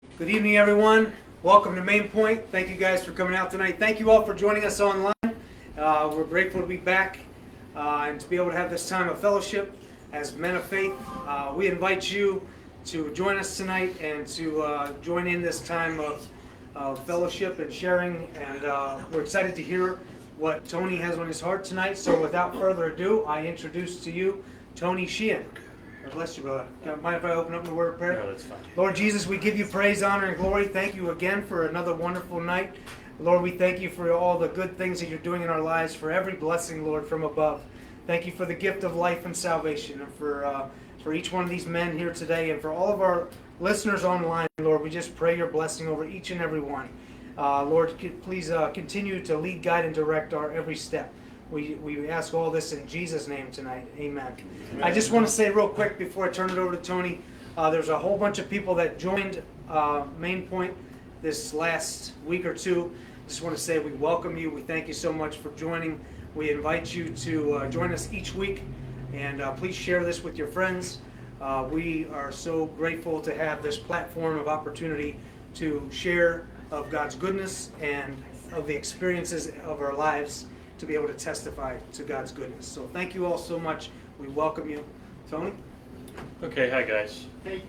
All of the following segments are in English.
Good evening, everyone. Welcome to Main Point. Thank you guys for coming out tonight. Thank you all for joining us online. We're grateful to be back and to be able to have this time of fellowship as men of faith. We invite you to join us tonight and to join in this time of fellowship and sharing. And we're excited to hear what Tony has on his heart tonight. So without further ado, I introduce to you Tony Sheehan. God bless you, brother. Mind if I open up in a word of prayer? No, that's fine. Lord Jesus, we give you praise, honor, and glory. Thank you again for another wonderful night. Lord, we thank you for all the good things that you're doing in our lives, for every blessing, Lord, from above. Thank you for the gift of life and salvation, and for each one of these men here today, and for all of our listeners online, Lord. We just pray your blessing over each and every one. Lord, please continue to lead, guide, and direct our every step. We ask all this in Jesus' name tonight. Amen. I just want to say real quick before I turn it over to Tony, there's a whole bunch of people that joined Main Point this last week or two. Just want to say we welcome you. We thank you so much for joining. We invite you to join us each week, and please share this with your friends. We are so grateful to have this platform of opportunity to share of God's goodness and of the experiences of our lives, to be able to testify to God's goodness. So thank you all so much. We welcome you. Tony? Okay, hi guys. Hey.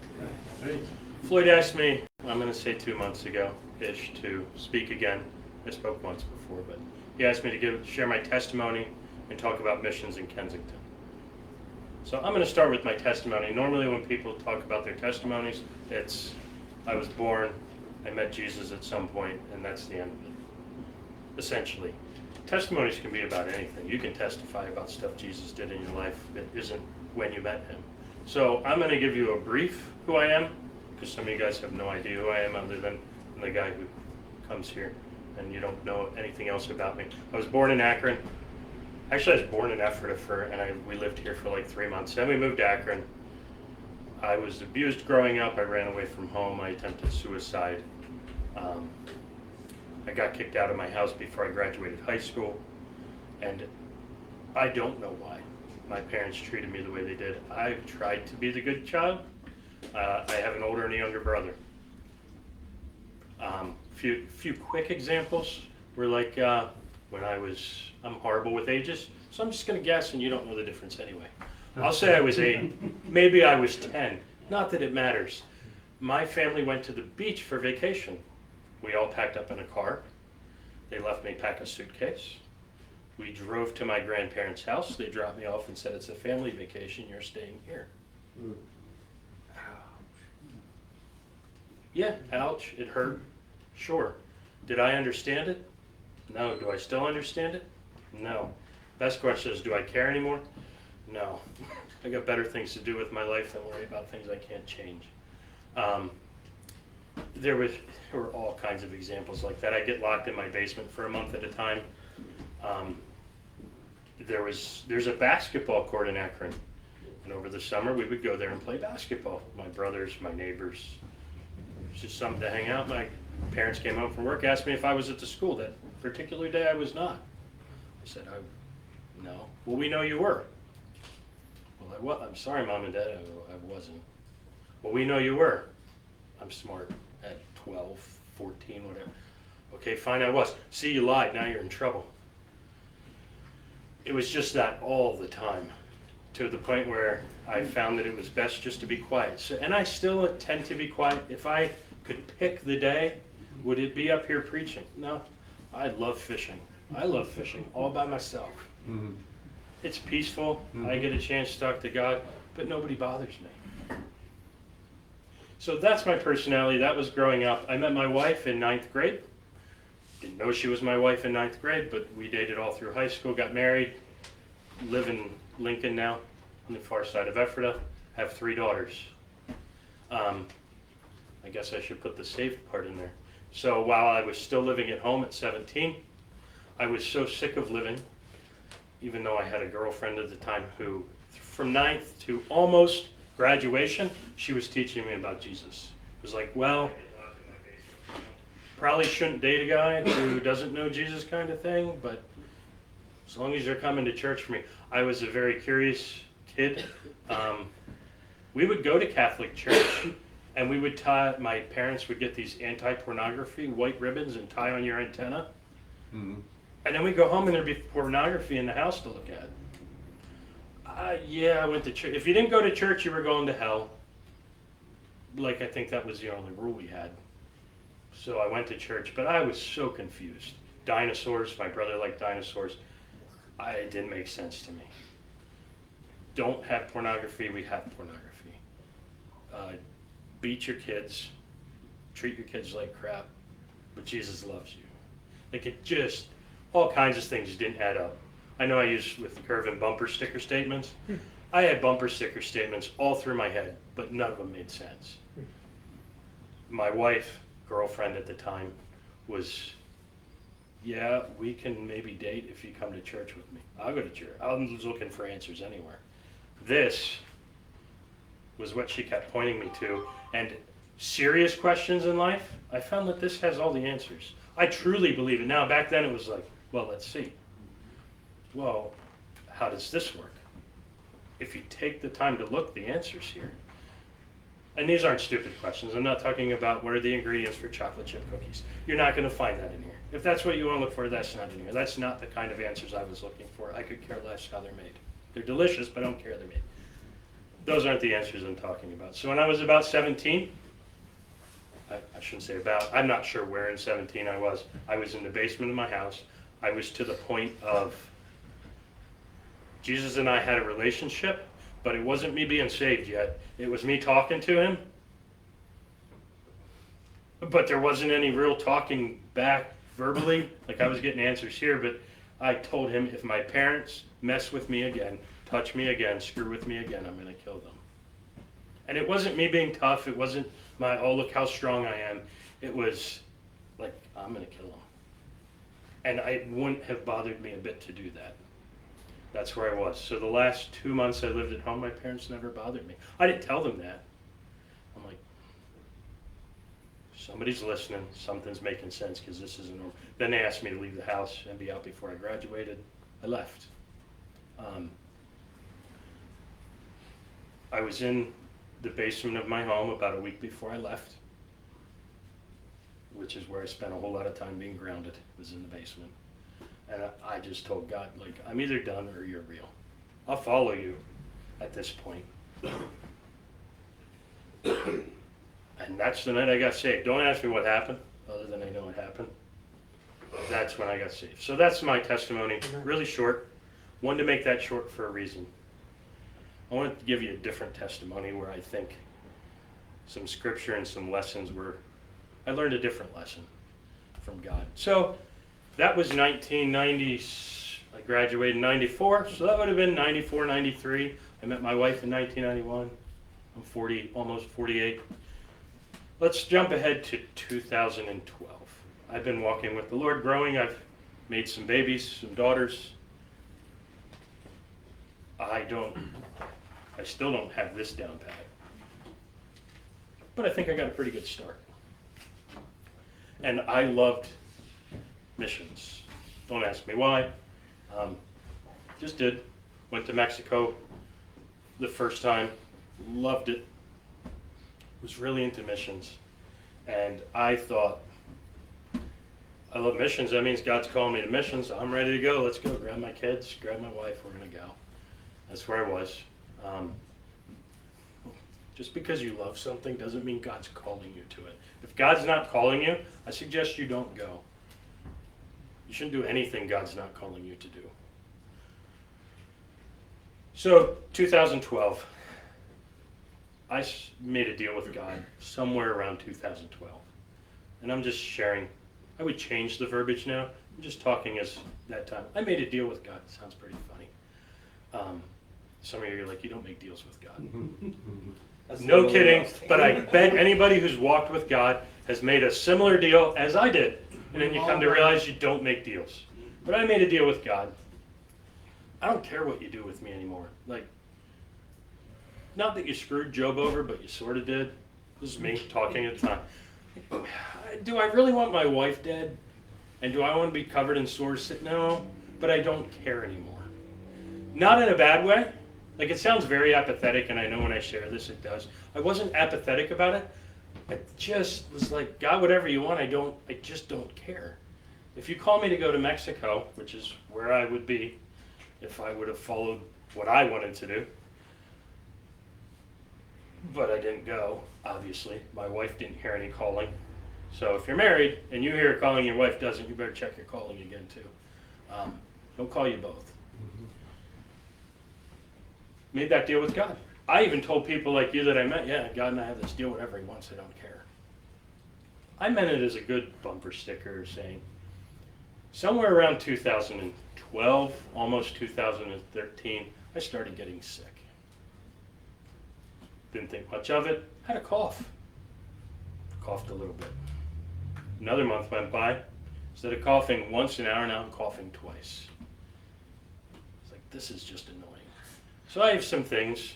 Floyd asked me, I'm going to say 2 months ago-ish, to speak again. I spoke once before, but he asked me to share my testimony and talk about missions in Kensington. So I'm going to start with my testimony. Normally when people talk about their testimonies, it's, I was born, I met Jesus at some point, and that's the end of it, essentially. Testimonies can be about anything. You can testify about stuff Jesus did in your life that isn't when you met him. So I'm going to give you a brief who I am, because some of you guys have no idea who I am other than the guy who comes here, and you don't know anything else about me. I was born in Akron. Actually, I was born in Ephrata, and we lived here for like 3 months. Then we moved to Akron. I was abused growing up. I ran away from home. I attempted suicide. I got kicked out of my house before I graduated high school, and I don't know why my parents treated me the way they did. I tried to be the good child. I have an older and a younger brother. Few quick examples were like when I'm horrible with ages, so I'm just going to guess, and you don't know the difference anyway. I'll say I was 8, maybe I was 10. Not that it matters. My family went to the beach for vacation. We all packed up in a car. They left me pack a suitcase. We drove to my grandparents' house. They dropped me off and said, it's a family vacation, you're staying here. Yeah, ouch, it hurt. Sure. Did I understand it? No. Do I still understand it? No. Best question is, do I care anymore? No. I got better things to do with my life than worry about things I can't change. There were all kinds of examples like that. I get locked in my basement for a month at a time. There's a basketball court in Akron, and over the summer we would go there and play basketball. My brothers, my neighbors. It was just something to hang out. My parents came home from work, asked me if I was at the school. That particular day I was not. I said, no. Well, we know you were. Well, I'm sorry, Mom and Dad, I wasn't. Well, we know you were. I'm smart at 12, 14, whatever. Okay, fine, I was. See, you lied, now you're in trouble. It was just that all the time, to the point where I found that it was best just to be quiet. So, and I still tend to be quiet. If I could pick the day, would it be up here preaching? No, I love fishing. I love fishing all by myself. Mm-hmm. It's peaceful. Mm-hmm. I get a chance to talk to God, but nobody bothers me. So that's my personality. That was growing up. I met my wife in 9th grade. Didn't know she was my wife in 9th grade, but we dated all through high school, got married, live in Lincoln now, on the far side of Ephrata, have 3 daughters. I guess I should put the saved part in there. So while I was still living at home at 17, I was so sick of living, even though I had a girlfriend at the time who, from 9th to almost graduation, she was teaching me about Jesus. It was like, well, probably shouldn't date a guy who doesn't know Jesus kind of thing, but as long as you're coming to church for me. I was a very curious kid. We would go to Catholic church, And we would tie, my parents would get these anti-pornography white ribbons and tie on your antenna. Mhm. And then we'd go home and there'd be pornography in the house to look at. Yeah, I went to church. If you didn't go to church, you were going to hell. Like, I think that was the only rule we had. So I went to church, but I was so confused. Dinosaurs, my brother liked dinosaurs. It didn't make sense to me. Don't have pornography, we have pornography. Beat your kids, treat your kids like crap, but Jesus loves you. Like, it just, all kinds of things didn't add up. I know I used with curve and bumper sticker statements. I had bumper sticker statements all through my head, but none of them made sense. My wife, girlfriend at the time, was, yeah, we can maybe date if you come to church with me. I'll go to church. I was looking for answers anywhere. This was what she kept pointing me to. And serious questions in life, I found that this has all the answers. I truly believe it. Now, back then it was like, well, let's see. Well, how does this work? If you take the time to look, the answer's here. And these aren't stupid questions. I'm not talking about what are the ingredients for chocolate chip cookies. You're not going to find that in here. If that's what you want to look for, that's not in here. That's not the kind of answers I was looking for. I could care less how they're made. They're delicious, but I don't care they're made. Those aren't the answers I'm talking about. So when I was about 17, I shouldn't say about, I'm not sure where in 17 I was. I was in the basement of my house. I was to the point of Jesus and I had a relationship, but it wasn't me being saved yet. It was me talking to him. But there wasn't any real talking back verbally. Like, I was getting answers here, but I told him if my parents mess with me again, touch me again, screw with me again, I'm going to kill them. And it wasn't me being tough. It wasn't my, oh, look how strong I am. It was like, I'm going to kill them. And it wouldn't have bothered me a bit to do that. That's where I was. So the last 2 months I lived at home, my parents never bothered me. I didn't tell them that. I'm like, somebody's listening. Something's making sense because this isn't normal. Then they asked me to leave the house and be out before I graduated. I left. I was in the basement of my home about a week before I left, which is where I spent a whole lot of time being grounded, was in the basement. And I just told God, like, I'm either done or you're real. I'll follow you at this point. And that's the night I got saved. Don't ask me what happened, other than I know it happened. That's when I got saved. So that's my testimony, really short. Wanted to make that short for a reason. I wanted to give you a different testimony where I think some scripture and some lessons where I learned a different lesson from God. So that was 1990, I graduated in 94, so that would have been 94, 93. I met my wife in 1991. I'm 40, almost 48. Let's jump ahead to 2012. I've been walking with the Lord, growing. I've made some babies, some daughters. I still don't have this down pat. But I think I got a pretty good start. And I loved missions. Don't ask me why. Just did. Went to Mexico the first time. Loved it. Was really into missions. And I thought, I love missions. That means God's calling me to missions. I'm ready to go. Let's go. Grab my kids, grab my wife. We're going to go. That's where I was. Just because you love something doesn't mean God's calling you to it. If God's not calling you, I suggest you don't go. You shouldn't do anything God's not calling you to do. So, 2012, I made a deal with God somewhere around 2012. And I'm just sharing. I would change the verbiage now. I'm just talking as that time. I made a deal with God. It sounds pretty funny. Some of you are like, you don't make deals with God. No kidding, but I bet anybody who's walked with God has made a similar deal as I did. And then you come to realize you don't make deals. But I made a deal with God. I don't care what you do with me anymore. Like, not that you screwed Job over, but you sort of did. This is me talking at the time. Do I really want my wife dead? And do I want to be covered in sores? No, but I don't care anymore. Not in a bad way. Like, it sounds very apathetic, and I know when I share this it does. I wasn't apathetic about it. I just was like, God, whatever you want, I just don't care. If you call me to go to Mexico, which is where I would be if I would have followed what I wanted to do, but I didn't go, obviously. My wife didn't hear any calling. So if you're married and you hear a calling, your wife doesn't, you better check your calling again too. He'll call you both. Made that deal with God. I even told people like you that I met, yeah, God and I have this deal, whatever he wants, I don't care. I meant it as a good bumper sticker saying, somewhere around 2012, almost 2013, I started getting sick. Didn't think much of it, had a cough. Coughed a little bit. Another month went by. Instead of coughing once an hour, now I'm coughing twice. It's like, this is just annoying. So I have some things,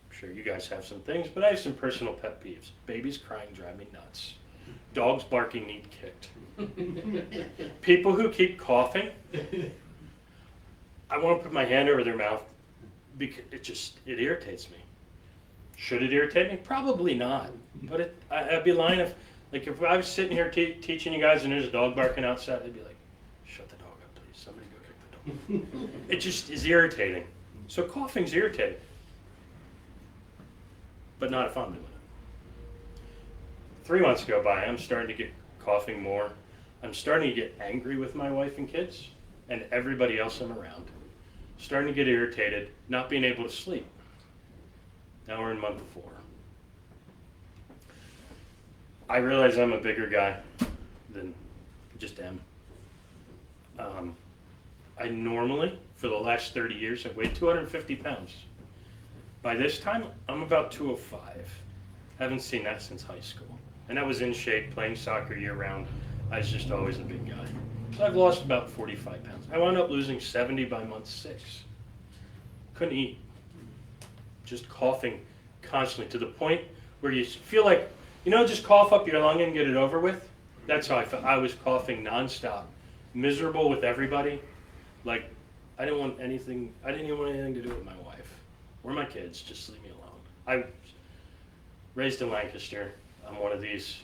I'm sure you guys have some things, but I have some personal pet peeves. Babies crying drive me nuts. Dogs barking need kicked. People who keep coughing, I want to put my hand over their mouth because it irritates me. Should it irritate me? Probably not. But I'd be lying if I was sitting here teaching you guys and there's a dog barking outside, I'd be like, shut the dog up, please. Somebody go kick the dog. It just is irritating. So coughing's irritating. But not if I'm doing it. 3 months go by, I'm starting to get coughing more. I'm starting to get angry with my wife and kids and everybody else I'm around. Starting to get irritated, not being able to sleep. Now we're in month 4. I realize I'm a bigger guy than just am. I normally, for the last 30 years, I've weighed 250 pounds. By this time, I'm about 205. Haven't seen that since high school. And I was in shape, playing soccer year-round. I was just always a big guy. So I've lost about 45 pounds. I wound up losing 70 by month 6. Couldn't eat. Just coughing constantly to the point where you feel like, just cough up your lung and get it over with. That's how I felt. I was coughing nonstop, miserable with everybody. Like, I didn't even want anything to do with my wife or my kids. Just leave me alone. I raised in Lancaster. I'm one of these.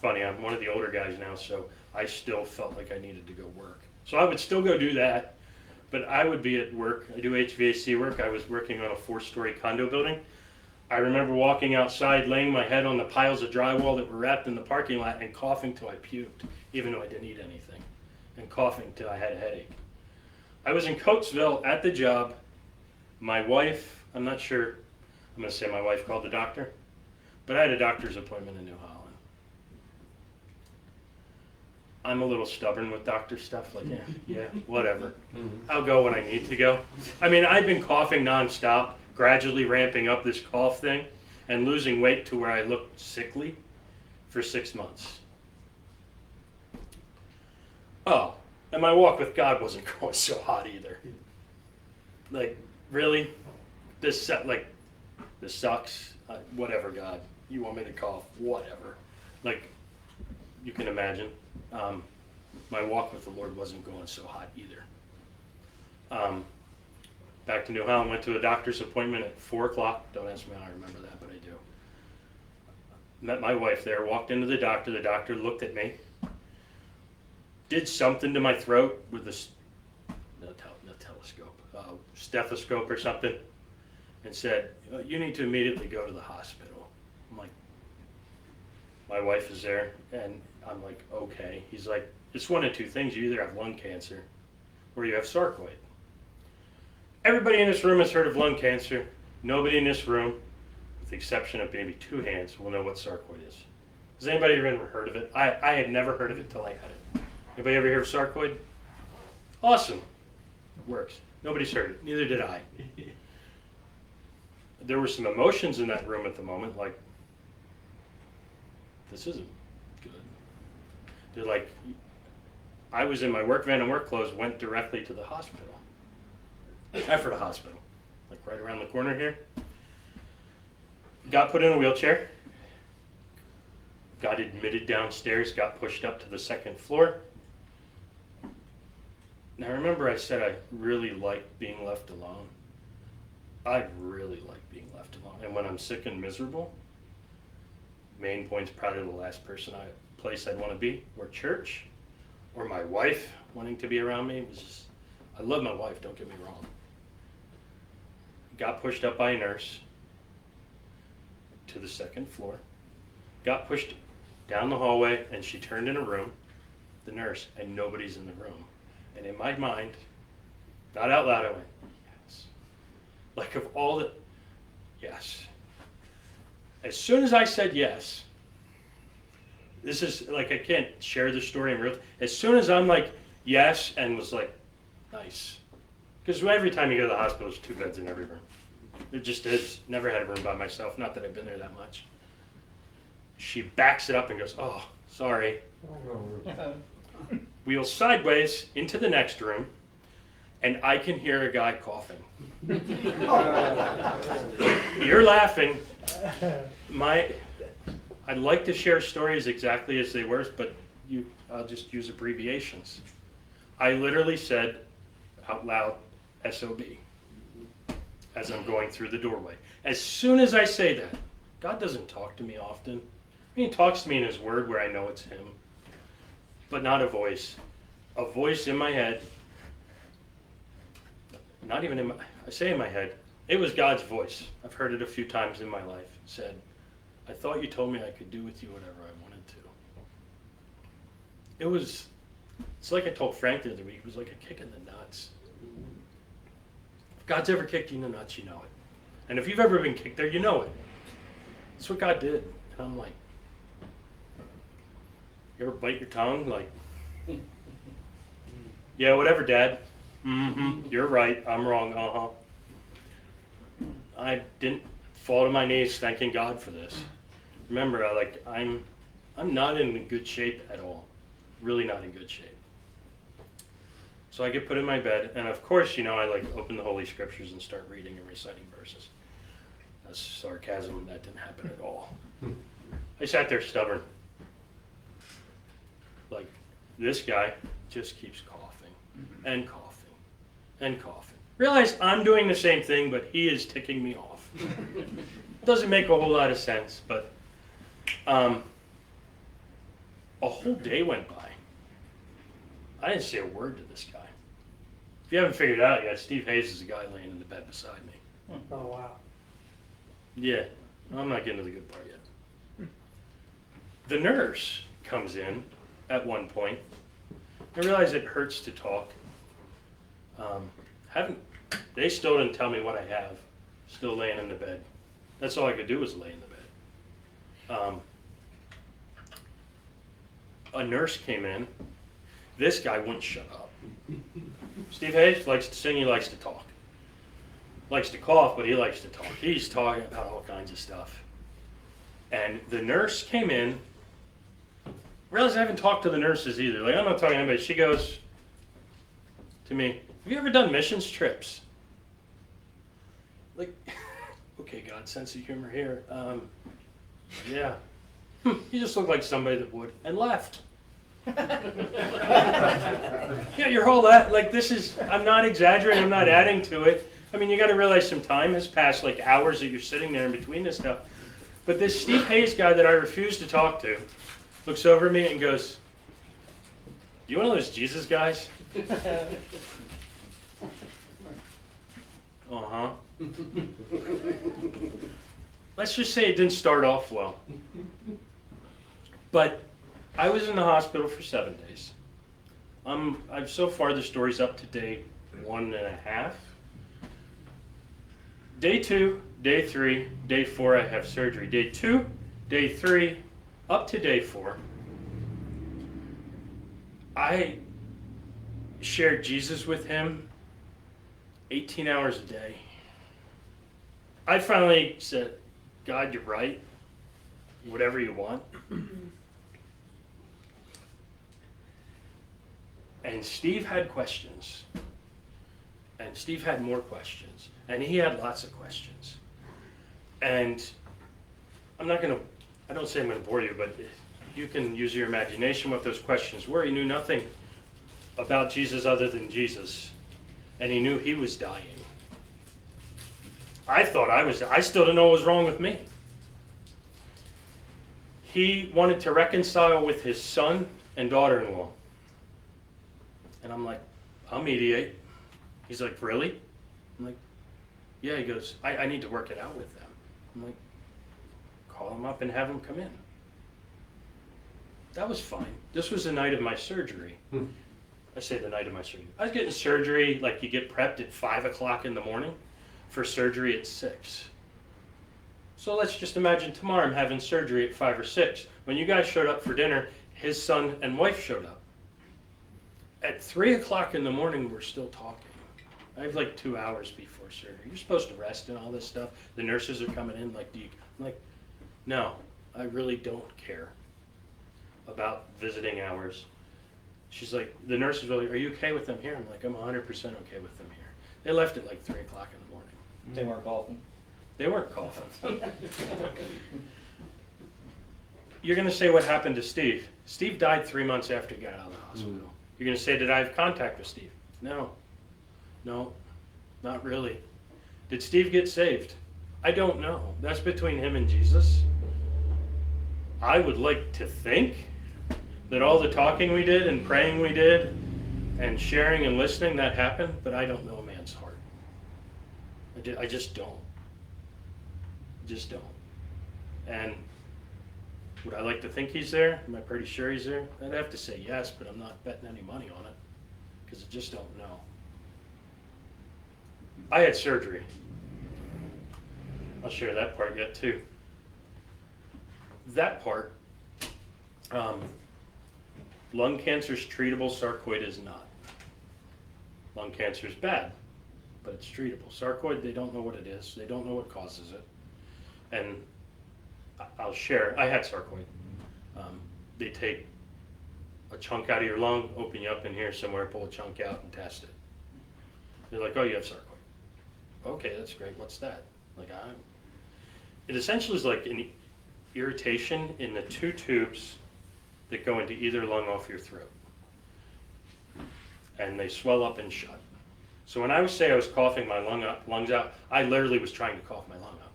I'm one of the older guys now, so I still felt like I needed to go work. So I would still go do that, but I would be at work. I do HVAC work. I was working on a 4-story condo building. I remember walking outside, laying my head on the piles of drywall that were wrapped in the parking lot and coughing till I puked, even though I didn't eat anything, and coughing till I had a headache. I was in Coatesville at the job. My wife, I'm not sure, I'm going to say my wife called the doctor, but I had a doctor's appointment in New Holland. I'm a little stubborn with doctor stuff, like, yeah, whatever. I'll go when I need to go. I mean, I've been coughing nonstop, gradually ramping up this cough thing and losing weight to where I looked sickly for 6 months. Oh, and my walk with God wasn't going so hot either. Like, really? This sucks. Whatever, God. You want me to cough? Whatever. Like, you can imagine. My walk with the Lord wasn't going so hot either. Back to New Holland, went to a doctor's appointment at 4 o'clock. Don't ask me how I remember that, but I do. Met my wife there, walked into the doctor. The doctor looked at me, did something to my throat with stethoscope or something, and said, you need to immediately go to the hospital. I'm like, my wife is there, and I'm like, okay. He's like, it's one of two things. You either have lung cancer or you have sarcoid. Everybody in this room has heard of lung cancer. Nobody in this room, with the exception of maybe 2 hands, will know what sarcoid is. Has anybody ever heard of it? I had never heard of it till I had it. Anybody ever hear of sarcoid? Awesome. It works. Nobody's heard it. Neither did I. There were some emotions in that room at the moment, like, this isn't good. They're like, I was in my work van and work clothes, went directly to the hospital. Ephrata Hospital, like right around the corner here. Got put in a wheelchair. Got admitted downstairs, got pushed up to the 2nd floor. Now remember I said I really like being left alone. I really like being left alone. And when I'm sick and miserable, Main Point's probably the last place I'd want to be, or church, or my wife wanting to be around me. It was just, I love my wife, don't get me wrong. Got pushed up by a nurse to the second floor, got pushed down the hallway, and she turned in a room, the nurse, and nobody's in the room. And in my mind, not out loud, I went, yes. Like of all the, yes. As soon as I said yes, this is like, I can't share the story in real, as soon as I'm like, yes, and was like, nice. Because every time you go to the hospital, there's 2 beds in every room. There just is. Never had a room by myself. Not that I've been there that much. She backs it up and goes, oh, sorry. Wheels sideways into the next room, and I can hear a guy coughing. You're laughing. I'd like to share stories exactly as they were, but I'll just use abbreviations. I literally said out loud, SOB, as I'm going through the doorway. As soon as I say that, God doesn't talk to me often. He talks to me in His Word where I know it's Him, but not a voice. A voice in my head, not even I say in my head, it was God's voice. I've heard it a few times in my life. Said, I thought you told me I could do with you whatever I wanted to. It's like I told Frank the other week, it was like a kick in the nuts. If God's ever kicked you in the nuts, you know it. And if you've ever been kicked there, you know it. That's what God did. And I'm like, you ever bite your tongue? Like, yeah, whatever, Dad. Mm-hmm. You're right. I'm wrong. Uh-huh. I didn't fall to my knees thanking God for this. Remember, I'm not in good shape at all. Really not in good shape. So I get put in my bed, and of course, I open the Holy Scriptures and start reading and reciting verses. That's sarcasm. That didn't happen at all. I sat there stubborn. Like, this guy just keeps coughing and coughing and coughing. Realize I'm doing the same thing, but he is ticking me off. Doesn't make a whole lot of sense, but a whole day went by. I didn't say a word to this guy. If you haven't figured it out yet, Steve Hayes is the guy laying in the bed beside me. Oh, wow. Yeah, I'm not getting to the good part yet. The nurse comes in at one point. I realize it hurts to talk. They still didn't tell me what I have. Still laying in the bed. That's all I could do was lay in the bed. A nurse came in. This guy wouldn't shut up. Steve Hayes likes to sing, he likes to talk. Likes to cough, but he likes to talk. He's talking about all kinds of stuff. And the nurse came in. Realize I haven't talked to the nurses either. Like, I'm not talking to anybody. She goes to me, have you ever done missions trips? Like, okay, God, sense of humor here. Yeah. You just look like somebody that would. And left. Yeah, your whole this is, I'm not exaggerating, I'm not adding to it. I mean, you got to realize some time has passed, like hours that you're sitting there in between this stuff. But this Steve Hayes guy that I refuse to talk to looks over at me and goes, you one of those Jesus guys? Uh-huh. Let's just say it didn't start off well. But I was in the hospital for 7 days. I've so far the story's up to day 1.5. Day 2, day 3, day 4 I have surgery. Day 2, day 3, up to day 4. I shared Jesus with him 18 hours a day. I finally said, God, you're right. Whatever you want. And Steve had questions. And Steve had more questions. And he had lots of questions. And I don't say I'm going to bore you, but you can use your imagination what those questions were. He knew nothing about Jesus other than Jesus. And he knew he was dying. I still didn't know what was wrong with me. he wanted to reconcile with his son and daughter-in-law. And I'm like, I'll mediate. He's like, really? I'm like, yeah. He goes, I need to work it out with them. I'm like, call him up and have him come in. That was fine. This was the night of my surgery. I say the night of my surgery. I was getting surgery, like you get prepped at 5 o'clock in the morning for surgery at 6. So let's just imagine tomorrow I'm having surgery at 5 or 6. When you guys showed up for dinner, his son and wife showed up. At 3 o'clock in the morning, we're still talking. I have like 2 hours before surgery. You're supposed to rest and all this stuff. The nurses are coming in like, I'm like, no, I really don't care about visiting hours. She's like, the nurses were like, are you okay with them here? I'm like, I'm 100% okay with them here. They left at like 3 o'clock in the morning. They weren't golfing. They weren't coughing. You're going to say what happened to Steve. Steve died 3 months after he got out of the hospital. You're going to say, did I have contact with Steve? No, not really. Did Steve get saved? I don't know. That's between him and Jesus. I would like to think that all the talking we did and praying we did and sharing and listening, that happened, but I don't know a man's heart. I just don't. Just don't. And would I like to think he's there? Am I pretty sure he's there? I'd have to say yes, but I'm not betting any money on it because I just don't know. I had surgery. I'll share that part yet too. That part, lung cancer is treatable, sarcoid is not. Lung cancer is bad, but it's treatable. Sarcoid, they don't know what it is. They don't know what causes it. And I'll share, I had sarcoid. They take a chunk out of your lung, open you up in here somewhere, pull a chunk out and test it. They're like, oh, you have sarcoid. Okay, that's great. What's that? Like, it essentially is like an irritation in the 2 tubes that go into either lung off your throat. And they swell up and shut. So when I would say I was coughing my lungs out, I literally was trying to cough my lung out.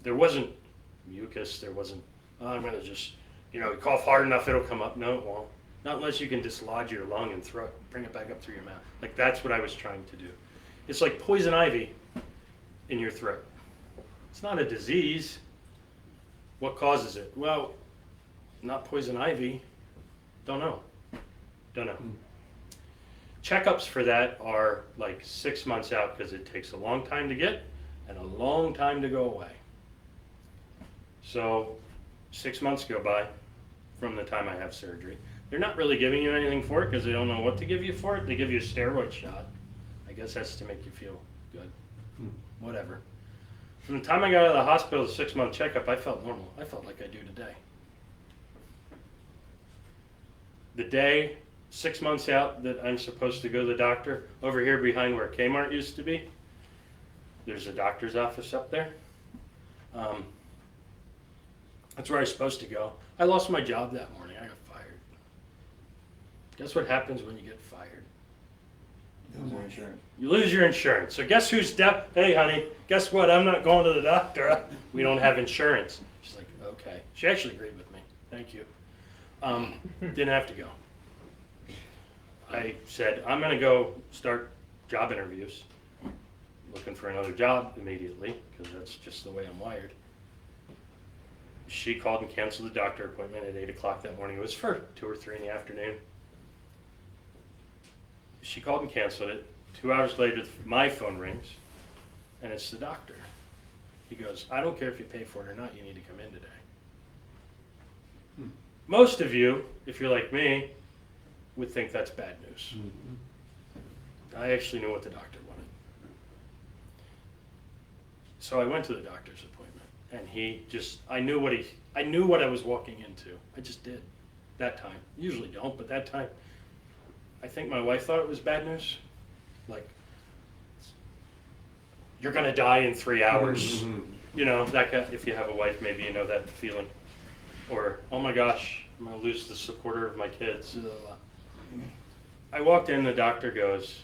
There wasn't mucus, there wasn't, oh, I'm gonna just, you cough hard enough, it'll come up. No, it won't. Not unless you can dislodge your lung and bring it back up through your mouth. Like, that's what I was trying to do. It's like poison ivy in your throat. It's not a disease. What causes it? Well, not poison ivy. Don't know. Checkups for that are like 6 months out because it takes a long time to get and a long time to go away. So 6 months go by from the time I have surgery. They're not really giving you anything for it because they don't know what to give you for it. They give you a steroid shot. I guess that's to make you feel good. Whatever. From the time I got out of the hospital, the 6-month checkup, I felt normal. I felt like I do today. The day, 6 months out, that I'm supposed to go to the doctor, over here behind where Kmart used to be, there's a doctor's office up there. That's where I was supposed to go. I lost my job that morning. I got fired. Guess what happens when you get fired? Lose your insurance. You lose your insurance. So guess who's hey honey, guess what? I'm not going to the doctor. We don't have insurance. She's like, okay. She actually agreed with me. Thank you. Didn't have to go. I said, I'm going to go start job interviews. Looking for another job immediately because that's just the way I'm wired. She called and canceled the doctor appointment at 8 o'clock that morning. It was for 2 or 3 in the afternoon. She called and canceled it. 2 hours later, my phone rings, and it's the doctor. He goes, I don't care if you pay for it or not, you need to come in today. Most of you, if you're like me, would think that's bad news. I actually knew what the doctor wanted. So I went to the doctor's appointment, and I knew what I was walking into. I just did that time. Usually don't, but that time, I think my wife thought it was bad news. Like, you're gonna die in 3 hours. That guy, if you have a wife, maybe you know that feeling. Or, oh my gosh, I'm gonna lose the supporter of my kids. I walked in, the doctor goes,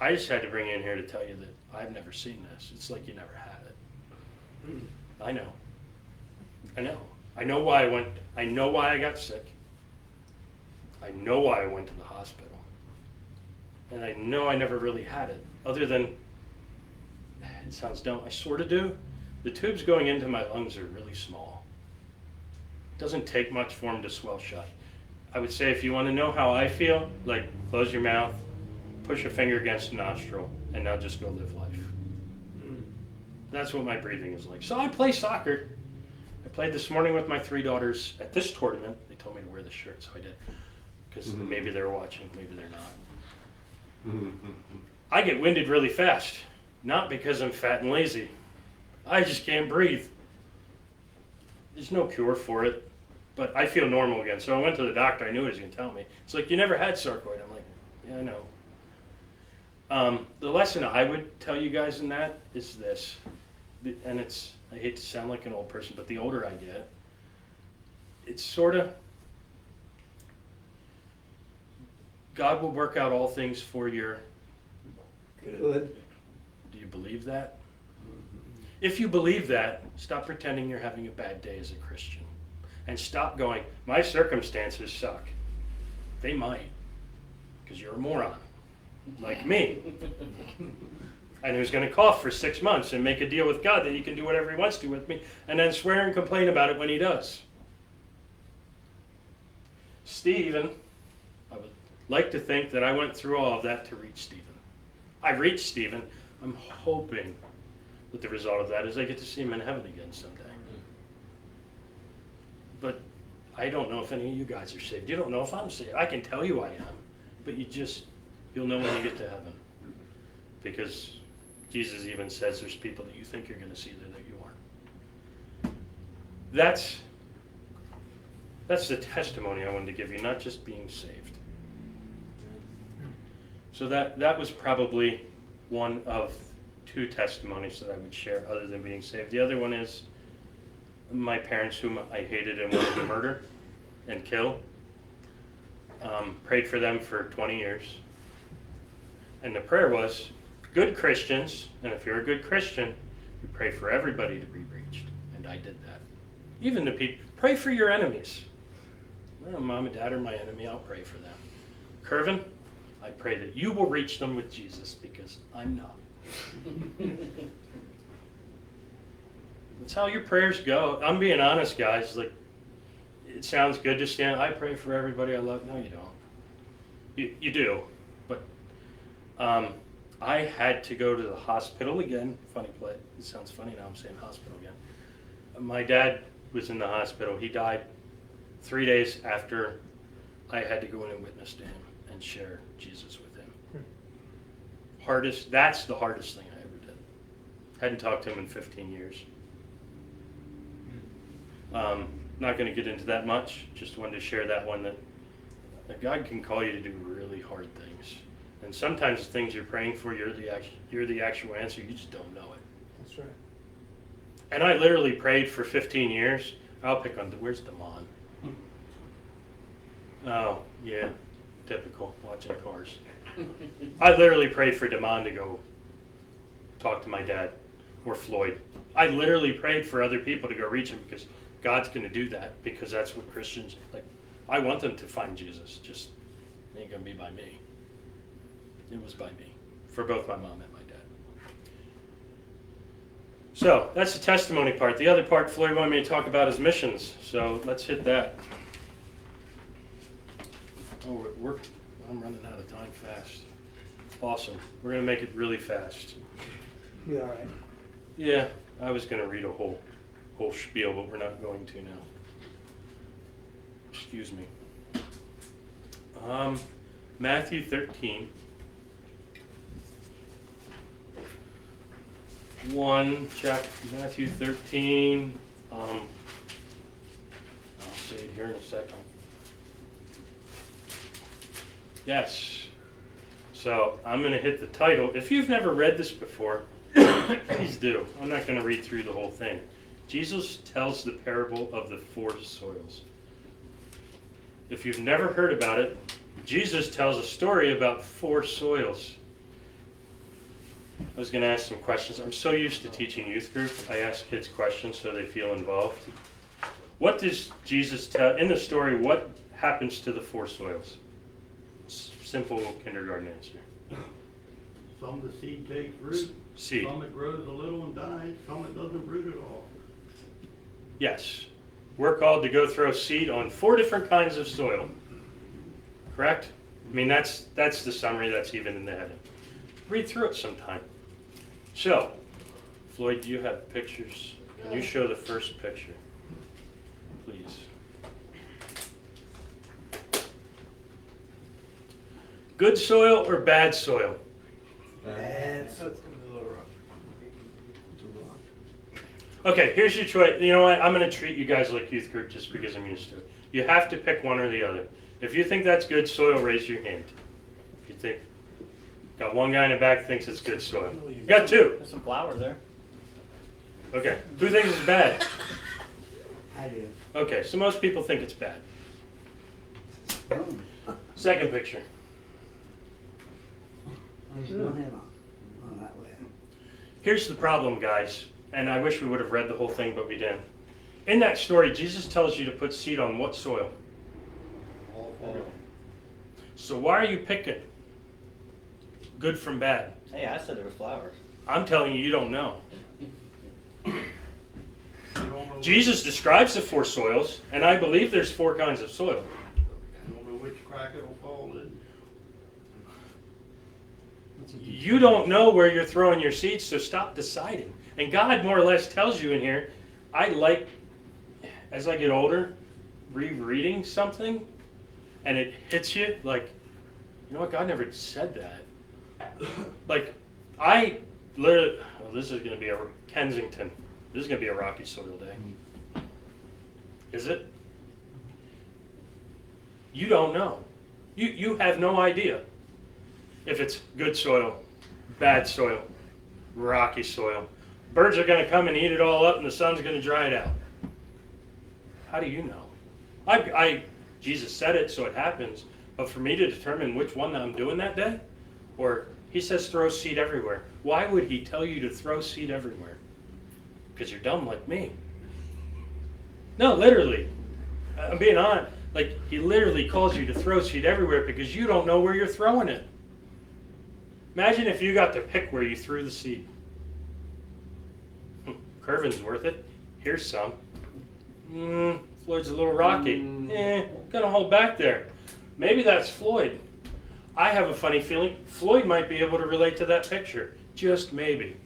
I just had to bring you in here to tell you that I've never seen this. It's like you never had it. I know. I know why I got sick. I know why I went to the hospital. And I know I never really had it, other than, it sounds dumb, I sort of do. The tubes going into my lungs are really small. It doesn't take much for them to swell shut. I would say if you want to know how I feel, like close your mouth, push a finger against a nostril, and now just go live life. That's what my breathing is like. So I play soccer. I played this morning with my 3 daughters at this tournament. They told me to wear the shirt, so I did. Because maybe they're watching, maybe they're not. I get winded really fast. Not because I'm fat and lazy. I just can't breathe. There's no cure for it. But I feel normal again. So I went to the doctor. I knew he was going to tell me. It's like, you never had sarcoid. I'm like, yeah, I know. The lesson I would tell you guys in that is this. And it's, I hate to sound like an old person, but the older I get, it's sort of, God will work out all things for your Good. Do you believe that? If you believe that, stop pretending you're having a bad day as a Christian. And stop going, my circumstances suck. They might, because you're a moron, like me. And who's going to cough for 6 months and make a deal with God that he can do whatever he wants to with me, and then swear and complain about it when he does. Stephen, I would like to think that I went through all of that to reach Stephen. I reached Stephen. I'm hoping that the result of that is I get to see him in heaven again someday. But I don't know if any of you guys are saved. You don't know if I'm saved. I can tell you I am, but you'll know when you get to heaven. Because Jesus even says there's people that you think you're going to see there that you aren't. That's the testimony I wanted to give you, not just being saved. So that was probably one of 2 testimonies that I would share other than being saved. The other one is my parents, whom I hated and wanted to murder and kill. Prayed for them for 20 years. And the prayer was, good Christians, and if you're a good Christian, you pray for everybody to be reached. And I did that. Even the people, pray for your enemies. Well, mom and dad are my enemy, I'll pray for them. Curvin, I pray that you will reach them with Jesus, because I'm not. That's how your prayers go. I'm being honest, guys. Like, it sounds good to stand, I pray for everybody I love. No, you don't. You do. But I had to go to the hospital again. Funny play. It sounds funny now I'm saying hospital again. My dad was in the hospital. He died 3 days after I had to go in and witness to him and share Jesus with him. That's the hardest thing I ever did. Hadn't talked to him in 15 years. Not going to get into that much. Just wanted to share that one, that God can call you to do really hard things. And sometimes the things you're praying for, you're the actual answer. You just don't know it. That's right. And I literally prayed for 15 years. I'll pick on, where's Damon? Oh, yeah. Typical, watching cars. I literally prayed for Damon to go talk to my dad or Floyd. I literally prayed for other people to go reach him, because God's going to do that, because that's what Christians, like, I want them to find Jesus. Just, it ain't going to be by me. It was by me, for both my mom and my dad. So, that's the testimony part. The other part Floyd wanted me to talk about is missions. So, let's hit that. Oh, I'm running out of time fast. Awesome. We're going to make it really fast. You all right? Yeah, I was going to read a whole spiel, but we're not going to now. Excuse me. Matthew 13. Matthew 13. I'll say it here in a second. Yes. So I'm going to hit the title. If you've never read this before, please do. I'm not going to read through the whole thing. Jesus tells the parable of the 4 soils. If you've never heard about it, Jesus tells a story about 4 soils. I was going to ask some questions. I'm so used to teaching youth group. I ask kids questions so they feel involved. What does Jesus tell in the story? What happens to the four soils? Simple kindergarten answer. Some of the seed takes root, Seed. some it grows a little and dies, some it doesn't root at all. Yes. We're called to go throw seed on 4 different kinds of soil. Correct? I mean, that's the summary that's even in the heading. Read through it sometime. So, Floyd, do you have pictures? Can you show the first picture, please? Good soil or bad soil? Okay, here's your choice. You know what? I'm going to treat you guys like youth group just because I'm used to it. You have to pick one or the other. If you think that's good soil, raise your hand. If you think, got one guy in the back thinks it's good soil. You got 2. There's some flowers there. Okay, who thinks it's bad? I do. Okay, so most people think it's bad. Second picture. Go ahead on that way. Here's the problem, guys, and I wish we would have read the whole thing, but we didn't. In that story, Jesus tells you to put seed on what soil? All fall. So why are you picking good from bad? Hey, I said there was flowers. I'm telling you, you don't know. You don't know Jesus describes the 4 soils, and I believe there's 4 kinds of soil. You don't know which crack it'll fall in. You don't know where you're throwing your seeds, so stop deciding. And God more or less tells you in here, I like, as I get older, rereading something, and it hits you like, you know what, God never said that. Like, I literally, well, this is going to be a Kensington. This is going to be a rocky soil day. Is it? You don't know. You have no idea if it's good soil, bad soil, rocky soil. Birds are going to come and eat it all up, and the sun's going to dry it out. How do you know? Jesus said it, so it happens. But for me to determine which one that I'm doing that day, or he says throw seed everywhere. Why would he tell you to throw seed everywhere? Because you're dumb like me. No, literally. I'm being honest. Like, he literally calls you to throw seed everywhere because you don't know where you're throwing it. Imagine if you got to pick where you threw the seed. Curvin's worth it. Here's some. Floyd's a little rocky. Gonna hold back there. Maybe that's Floyd. I have a funny feeling Floyd might be able to relate to that picture. Just maybe.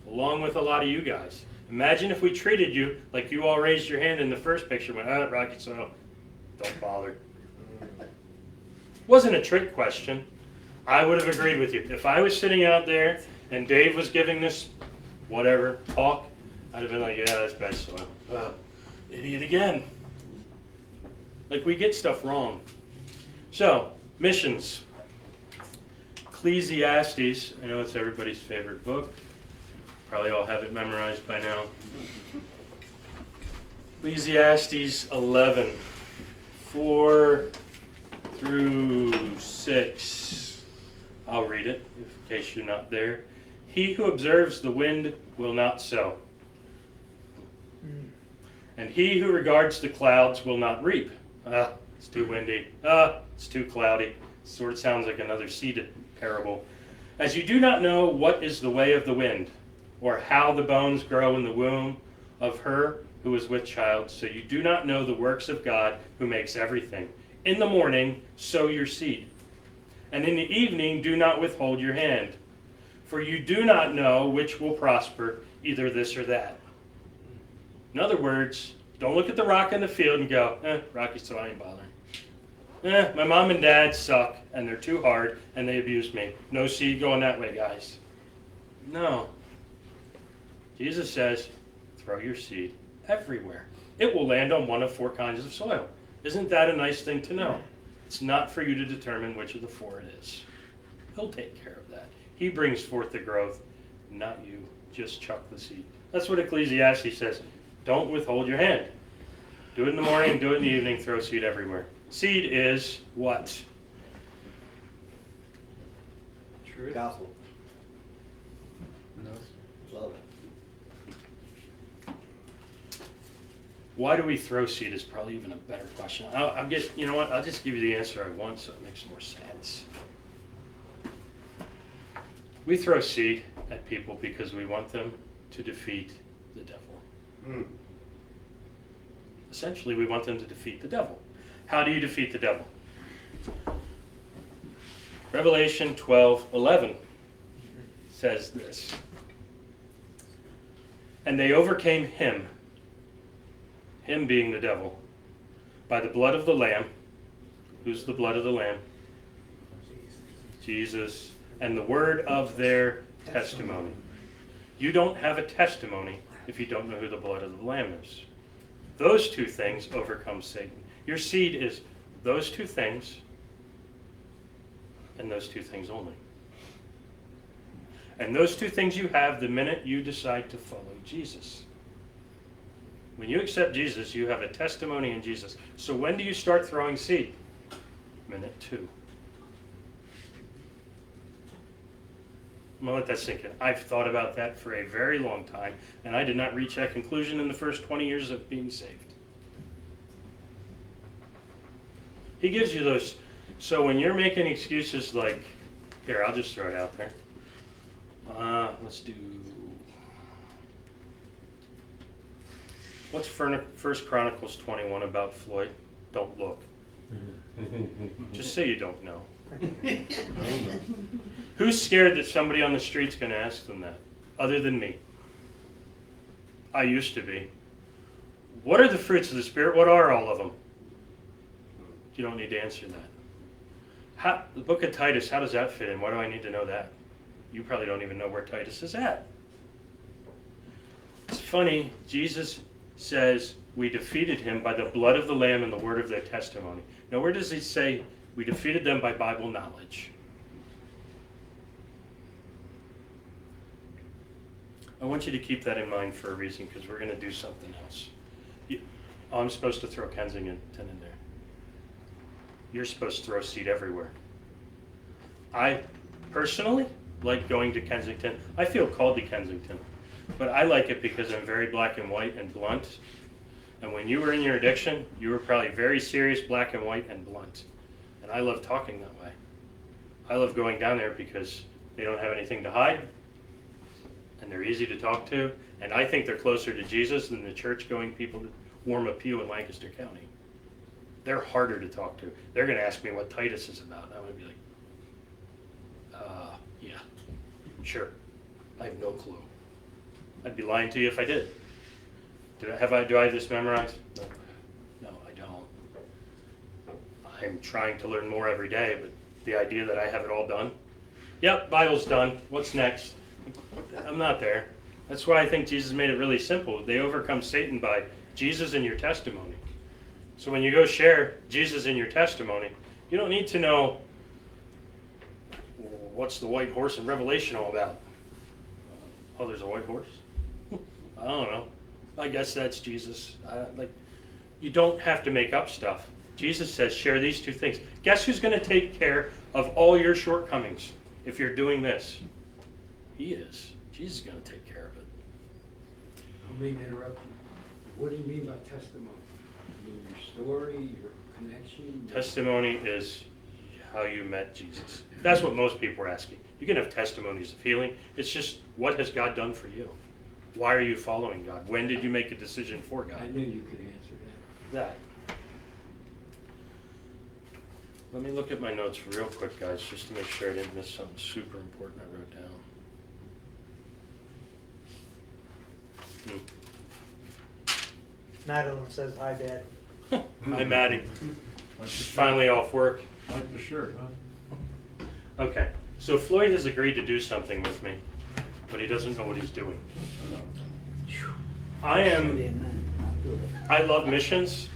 Along with a lot of you guys. Imagine if we treated you like you all raised your hand in the first picture and went, rocky soil. Don't bother. Wasn't a trick question. I would have agreed with you. If I was sitting out there and Dave was giving this whatever talk, I'd have been like, yeah, that's bad soil. Idiot again. Like, we get stuff wrong. So, missions. Ecclesiastes, I know it's everybody's favorite book. Probably all have it memorized by now. Ecclesiastes 11, 4 through 6. I'll read it in case you're not there. He who observes the wind will not sow, and he who regards the clouds will not reap. It's too windy. It's too cloudy. Sort of sounds like another seed parable. As you do not know what is the way of the wind, or how the bones grow in the womb of her who is with child, so you do not know the works of God who makes everything. In the morning sow your seed, and in the evening do not withhold your hand, for you do not know which will prosper, either this or that. In other words, don't look at the rock in the field and go, rocky soil, I ain't bothering. My mom and dad suck, and they're too hard, and they abuse me. No seed going that way, guys. No. Jesus says, throw your seed everywhere. It will land on one of 4 kinds of soil. Isn't that a nice thing to know? It's not for you to determine which of the 4 it is. He'll take care of that. He brings forth the growth, not you. Just chuck the seed. That's what Ecclesiastes says. Don't withhold your hand. Do it in the morning, do it in the evening, throw seed everywhere. Seed is what? Truth. Gospel. Love it. Why do we throw seed is probably even a better question. I'll get, you know what, I'll just give you the answer I want so it makes more sense. We throw seed at people because we want them to defeat the devil. Essentially, we want them to defeat the devil. How do you defeat the devil? Revelation 12:11 says this. And they overcame him being the devil, by the blood of the Lamb. Who's the blood of the Lamb? Jesus. And the word of their testimony. You don't have a testimony if you don't know who the blood of the Lamb is. Those two things overcome Satan. Your seed is those two things and those two things only. And those two things you have the minute you decide to follow Jesus. When you accept Jesus, you have a testimony in Jesus. So when do you start throwing seed? Minute 2. I'm going to let that sink in. I've thought about that for a very long time, and I did not reach that conclusion in the first 20 years of being saved. He gives you those. So when you're making excuses like, here, I'll just throw it out there. Let's do, what's 1 Chronicles 21 about Floyd? Don't look. Just say you don't know. Who's scared that somebody on the street's going to ask them that, other than me? I used to be. What are the fruits of the Spirit? What are all of them? You don't need to answer that. The book of Titus, how does that fit in? Why do I need to know that? You probably don't even know where Titus is at. It's funny, Jesus says we defeated him by the blood of the Lamb and the word of their testimony. Now, where does he say we defeated them by Bible knowledge? I want you to keep that in mind for a reason, because we're going to do something else. I'm supposed to throw Kensington in there. You're supposed to throw seed everywhere. I personally like going to Kensington. I feel called to Kensington, but I like it because I'm very black and white and blunt. And when you were in your addiction, you were probably very serious, black and white and blunt. And I love talking that way. I love going down there because they don't have anything to hide, and they're easy to talk to, and I think they're closer to Jesus than the church-going people that warm a pew in Lancaster County. They're harder to talk to. They're going to ask me what Titus is about, and I'm going to be like, yeah, sure. I have no clue. I'd be lying to you if I did. Do I have this memorized? No, I don't. I'm trying to learn more every day, but the idea that I have it all done, yep, Bible's done. What's next? I'm not there. That's why I think Jesus made it really simple. They overcome Satan by Jesus in your testimony. So when you go share Jesus in your testimony, you don't need to know what's the white horse in Revelation all about. Oh, there's a white horse? I don't know. I guess that's Jesus. You don't have to make up stuff. Jesus says, share these two things. Guess who's going to take care of all your shortcomings if you're doing this? He is. Jesus is going to take care of it. I mean, interrupt you. What do you mean by testimony? I mean, your story, your connection? Testimony is how you met Jesus. That's what most people are asking. You can have testimonies of healing. It's just, what has God done for you? Why are you following God? When did you make a decision for God? I knew you could answer That. Let me look at my notes real quick, guys, just to make sure I didn't miss something super important I wrote down. Madeline says, hi, Dad. Hi, Maddie. She's finally off work. Like the shirt, huh? Okay, so Floyd has agreed to do something with me, but he doesn't know what he's doing. I love missions.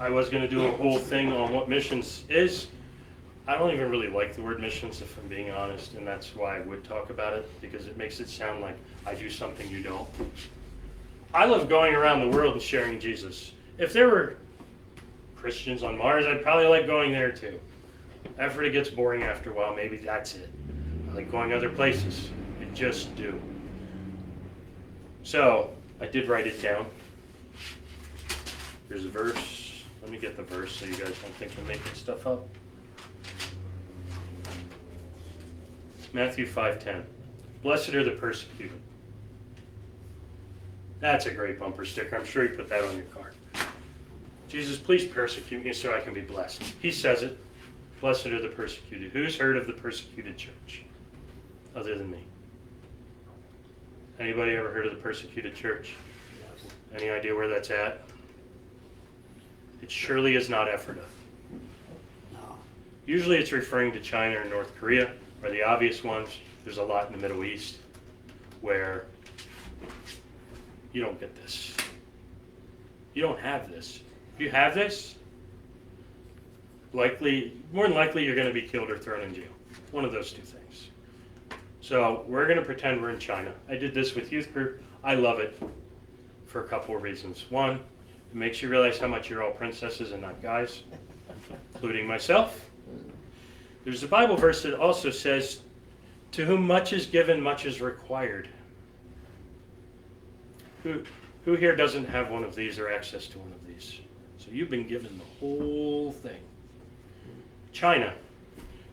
I was going to do a whole thing on what missions is. I don't even really like the word missions, if I'm being honest, and that's why I would talk about it, because it makes it sound like I do something you don't. I love going around the world and sharing Jesus. If there were Christians on Mars, I'd probably like going there too. After it gets boring after a while, maybe that's it. I like going other places. I just do. So, I did write it down. There's a verse. Let me get the verse so you guys don't think I'm making stuff up. Matthew 5:10. Blessed are the persecuted. That's a great bumper sticker. I'm sure you put that on your card. Jesus, please persecute me so I can be blessed. He says it. Blessed are the persecuted. Who's heard of the persecuted church other than me? Anybody ever heard of the persecuted church? Any idea where that's at? It surely is not Ephrata. No. Usually it's referring to China or North Korea, are the obvious ones. There's a lot in the Middle East where you don't get this. You don't have this. If you have this, more than likely you're going to be killed or thrown in jail. One of those two things. So we're going to pretend we're in China. I did this with youth group. I love it for a couple of reasons. One, it makes you realize how much you're all princesses and not guys, including myself. There's a Bible verse that also says, to whom much is given, much is required. Who here doesn't have one of these or access to one of these? So you've been given the whole thing. China,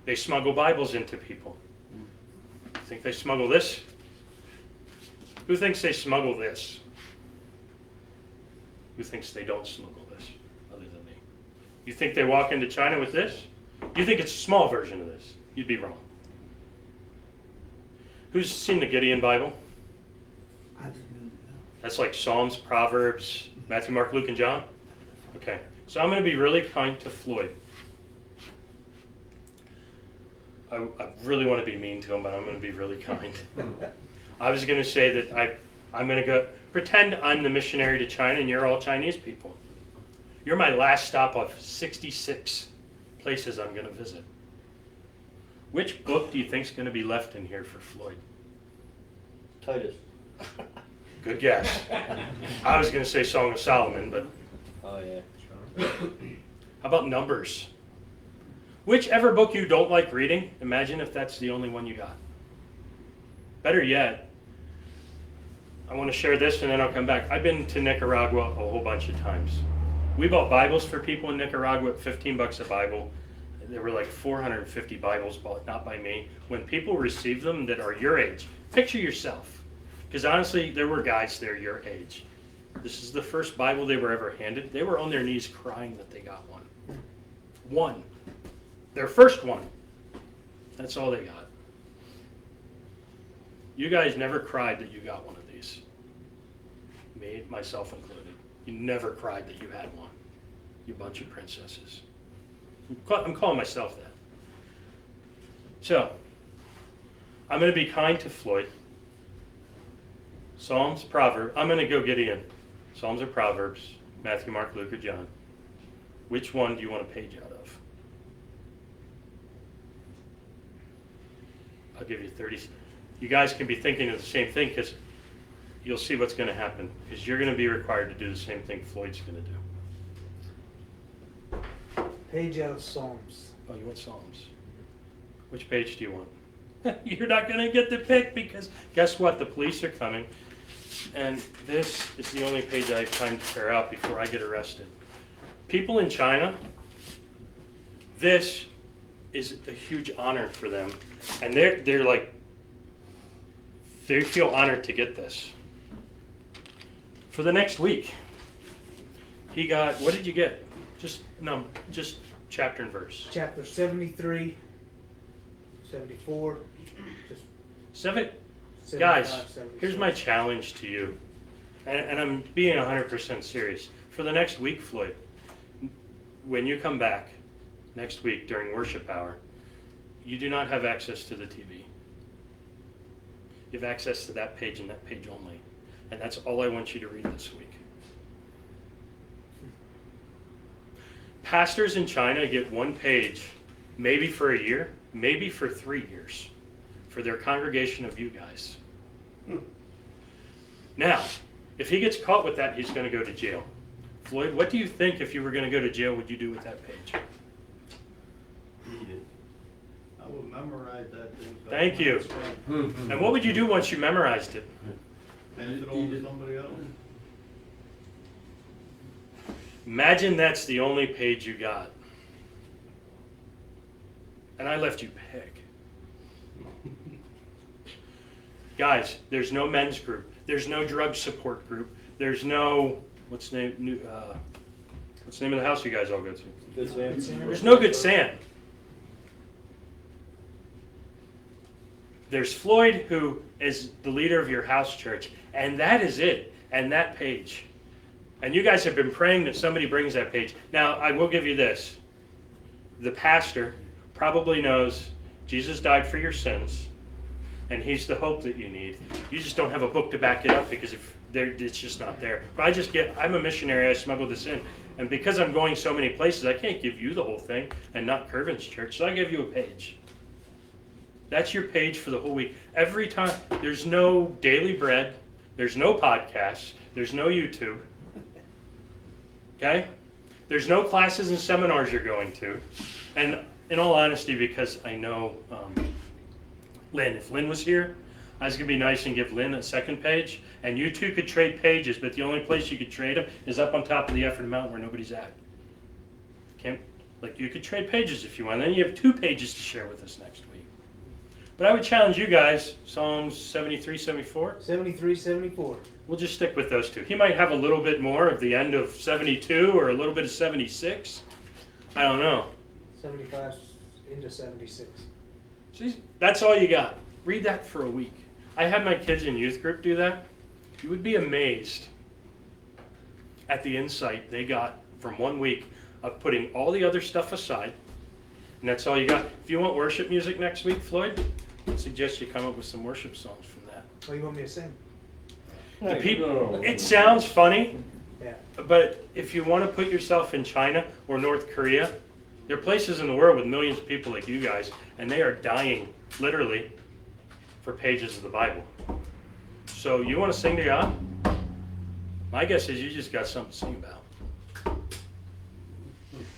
they smuggle Bibles into people. Think they smuggle this? Who thinks they smuggle this? Who thinks they don't smuggle this, other than me? You think they walk into China with this? You think it's a small version of this? You'd be wrong. Who's seen the Gideon Bible? I didn't know. That's like Psalms, Proverbs, Matthew, Mark, Luke, and John? Okay, so I'm going to be really kind to Floyd. I really want to be mean to him, but I'm going to be really kind. I was going to say that I'm going to go pretend I'm the missionary to China and you're all Chinese people. You're my last stop of 66 places I'm going to visit. Which book do you think is going to be left in here for Floyd? Titus. Good guess. I was going to say Song of Solomon, but Oh, yeah. how about Numbers? Whichever book you don't like reading, imagine if that's the only one you got. Better yet, I want to share this and then I'll come back. I've been to Nicaragua a whole bunch of times. We bought Bibles for people in Nicaragua at $15 a Bible. There were like 450 Bibles bought, not by me. When people receive them that are your age, picture yourself. Because honestly, there were guys there your age. This is the first Bible they were ever handed. They were on their knees crying that they got one. One. Their first one. That's all they got. You guys never cried that you got one of these. Me, myself included. You never cried that you had one. You bunch of princesses. I'm calling myself that. So, I'm going to be kind to Floyd. Psalms, Proverbs. I'm going to go Gideon. Psalms or Proverbs, Matthew, Mark, Luke, or John. Which one do you want a page out of? I'll give you 30. You guys can be thinking of the same thing because you'll see what's going to happen. Because you're going to be required to do the same thing Floyd's going to do. Page out of Psalms. Oh, you want Psalms? Which page do you want? You're not going to get the pick because guess what? The police are coming. And this is the only page I have time to tear out before I get arrested. People in China, this is a huge honor for them. And they're like, they feel honored to get this. For the next week, he got, what did you get? Just chapter and verse. Chapter 73, 74, just 75, 75, Guys, 76. here's my challenge to you, and I'm being 100% serious. For the next week, Floyd, when you come back next week during worship hour, you do not have access to the TV. You have access to that page and that page only. And that's all I want you to read this week. Pastors in China get one page, maybe for a year, maybe for 3 years, for their congregation of you guys. Now, if he gets caught with that, he's going to go to jail. Floyd, what do you think if you were going to go to jail, would you do with that page? Read it. I will memorize that thing. So Thank you. And what would you do once you memorized it? Pass it on to somebody else. Imagine that's the only page you got. And I left you pick. Guys, there's no men's group. There's no drug support group. There's no, what's the name of the house you guys all go to? Good Sam. There's no Good Sam. There's Floyd, who is the leader of your house church, and that is it, and that page. And you guys have been praying that somebody brings that page. Now, I will give you this. The pastor probably knows Jesus died for your sins, and he's the hope that you need. You just don't have a book to back it up because it's just not there. But I'm a missionary, I smuggle this in. And because I'm going so many places, I can't give you the whole thing and not Curvin's church, so I give you a page. That's your page for the whole week. Every time, there's no daily bread, there's no podcasts, there's no YouTube. Okay? There's no classes and seminars you're going to. And in all honesty, because I know Lynn, if Lynn was here, I was going to be nice and give Lynn a second page. And you two could trade pages, but the only place you could trade them is up on top of the Effort Mountain where nobody's at. You could trade pages if you want. Then you have 2 pages to share with us next week. But I would challenge you guys, Psalms 73, 74. 73, 74. We'll just stick with those 2. He might have a little bit more of the end of 72 or a little bit of 76. I don't know. 75 into 76. See, that's all you got. Read that for a week. I had my kids in youth group do that. You would be amazed at the insight they got from 1 week of putting all the other stuff aside. And that's all you got. If you want worship music next week, Floyd, I suggest you come up with some worship songs from that. What do you want me to sing? The people, it sounds funny, Yeah. but if you want to put yourself in China or North Korea, there are places in the world with millions of people like you guys, and they are dying, literally, for pages of the Bible. So you want to sing to God? My guess is you just got something to sing about.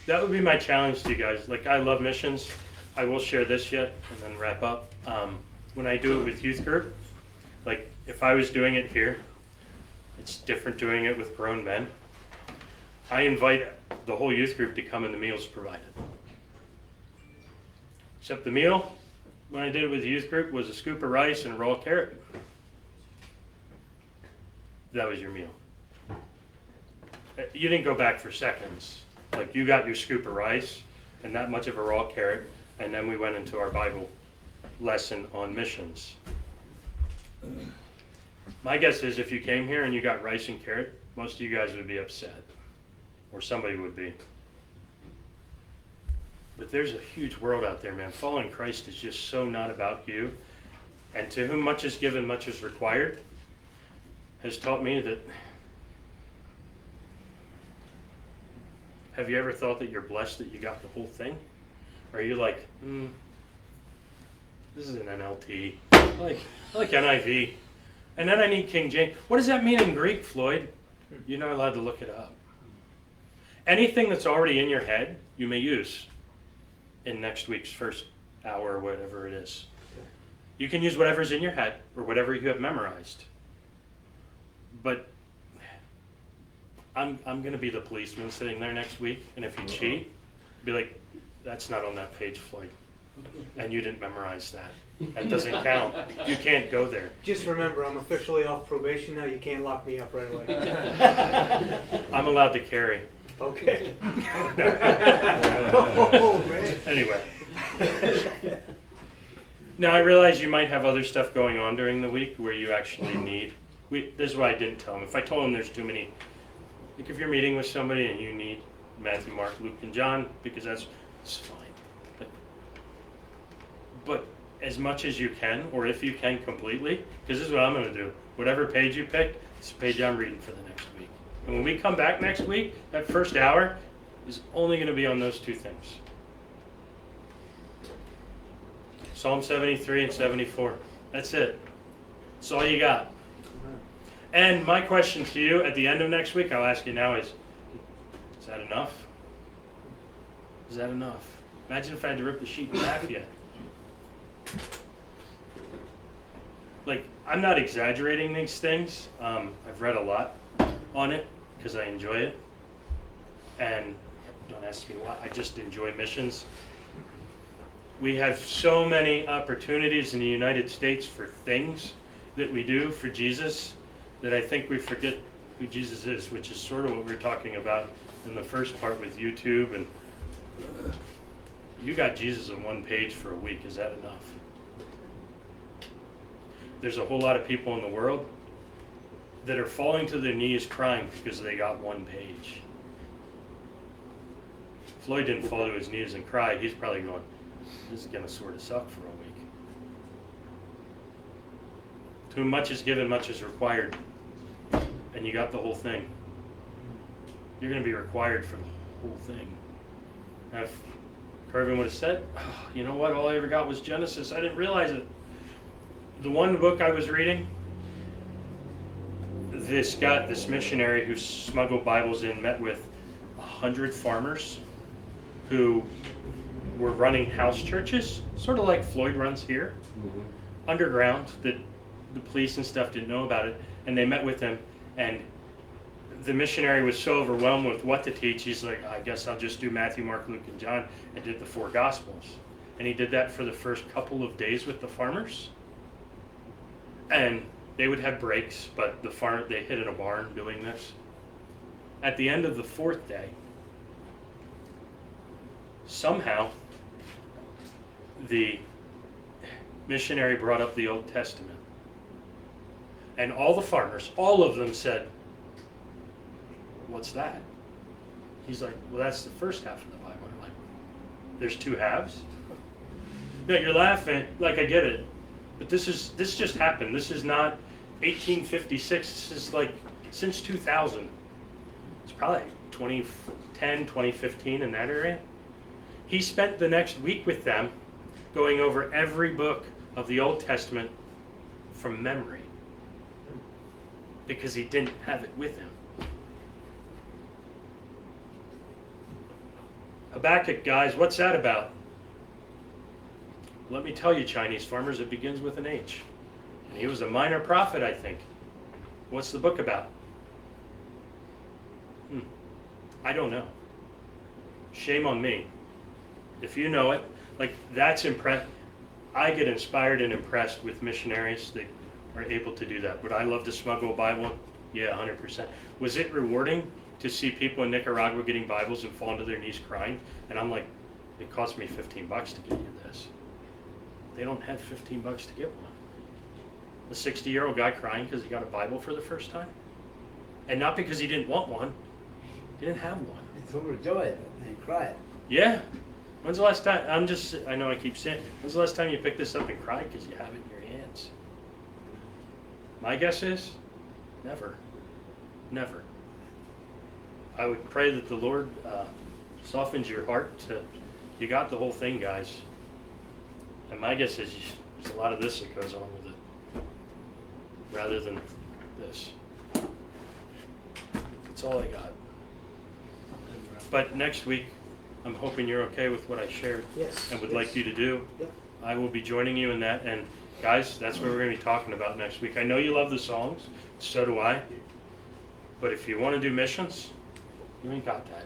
That would be my challenge to you guys. I love missions. I will share this yet and then wrap up. When I do it with youth group, if I was doing it here, it's different doing it with grown men. I invite the whole youth group to come and the meal's provided. Except the meal, when I did it with the youth group, was a scoop of rice and a raw carrot. That was your meal. You didn't go back for seconds. You got your scoop of rice and that much of a raw carrot, and then we went into our Bible lesson on missions. My guess is if you came here and you got rice and carrot, most of you guys would be upset, or somebody would be. But there's a huge world out there, man. Following Christ is just so not about you. And to whom much is given, much is required, has taught me that. Have you ever thought that you're blessed that you got the whole thing? Or are you like, this is an NLT. I like NIV. And then I need King James. What does that mean in Greek, Floyd? You're not allowed to look it up. Anything that's already in your head, you may use in next week's first hour or whatever it is. You can use whatever's in your head or whatever you have memorized. But I'm going to be the policeman sitting there next week, and if you cheat, be like, that's not on that page, Floyd. And you didn't memorize that. That doesn't count. You can't go there. Just remember, I'm officially off probation now. You can't lock me up right away. I'm allowed to carry. Okay. Oh, man. Anyway. Now I realize you might have other stuff going on during the week where you actually need. This is why I didn't tell them. If I told them there's too many, if you're meeting with somebody and you need Matthew, Mark, Luke, and John, because it's fine. But as much as you can, or if you can completely, because this is what I'm going to do. Whatever page you pick, it's the page I'm reading for the next week. And when we come back next week, that first hour is only going to be on those 2 things. Psalm 73 and 74. That's it. That's all you got. And my question to you at the end of next week, I'll ask you now is that enough? Is that enough? Imagine if I had to rip the sheet in half yet. I'm not exaggerating these things. I've read a lot on it because I enjoy it. And don't ask me why, I just enjoy missions. We have so many opportunities in the United States for things that we do for Jesus that I think we forget who Jesus is, which is sort of what we were talking about in the first part with YouTube. And you got Jesus on one page for a week. Is that enough? There's a whole lot of people in the world that are falling to their knees crying because they got one page. Floyd didn't fall to his knees and cry. He's probably going, this is going to sort of suck for a week. To whom much is given, much is required. And you got the whole thing. You're going to be required for the whole thing. Now, if Carvin would have said, oh, you know what, all I ever got was Genesis, I didn't realize it. The one book I was reading, this missionary who smuggled Bibles in met with 100 farmers who were running house churches, sort of like Floyd runs here, underground, that the police and stuff didn't know about it, and they met with him, and the missionary was so overwhelmed with what to teach, he's like, I guess I'll just do Matthew, Mark, Luke, and John, and did the 4 Gospels. And he did that for the first couple of days with the farmers, and they would have breaks, but they hid in a barn doing this. At the end of the 4th day, somehow the missionary brought up the Old Testament. And all the farmers, all of them said, what's that? He's like, well, that's the first half of the Bible. I'm like, there's 2 halves? No, you're laughing, like I get it. But this just happened. This is not 1856. This is like since 2000. It's probably 2010, 2015 in that area. He spent the next week with them going over every book of the Old Testament from memory because he didn't have it with him. Habakkuk, guys, what's that about? Let me tell you, Chinese farmers, it begins with an H. And he was a minor prophet, I think. What's the book about? I don't know. Shame on me. If you know it, like that's impressed. I get inspired and impressed with missionaries that are able to do that. Would I love to smuggle a Bible? Yeah, 100%. Was it rewarding to see people in Nicaragua getting Bibles and falling to their knees crying? And I'm like, it cost me $15 to get you this. They don't have $15 to get one. A 60-year-old guy crying because he got a Bible for the first time? And not because he didn't want one. He didn't have one. It's overjoyed and cried. Yeah. When's the last time, I know I keep saying, when's the last time you picked this up and cried because you have it in your hands? My guess is, never. Never. I would pray that the Lord softens your heart to, you got the whole thing, guys. And my guess is there's a lot of this that goes on with it, rather than this. That's all I got. But next week, I'm hoping you're okay with what I shared. Yes. And would yes. like you to do. Yep. I will be joining you in that. And guys, that's what we're going to be talking about next week. I know you love the songs. So do I. But if you want to do missions, you ain't got that.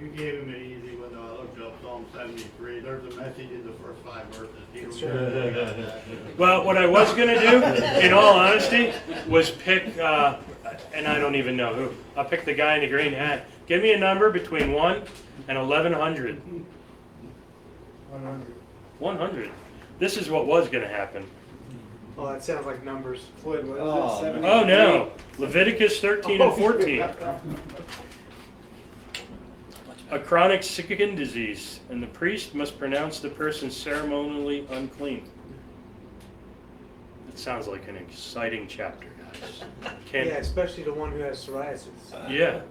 You gave him an easy one, though. I looked up Psalm 73. There's a message in the first 5 verses. He That's don't right. got that. Well, what I was going to do, in all honesty, was pick, and I don't even know who. I'll pick the guy in the green hat. Give me a number between 1 and 1100. 100. 100. This is what was going to happen. Oh, that sounds like numbers. Floyd, what is Oh, it? 70? Oh no, Leviticus 13 and 14. A chronic skin disease, and the priest must pronounce the person ceremonially unclean. It sounds like an exciting chapter, guys. Yeah, especially the one who has psoriasis. Yeah.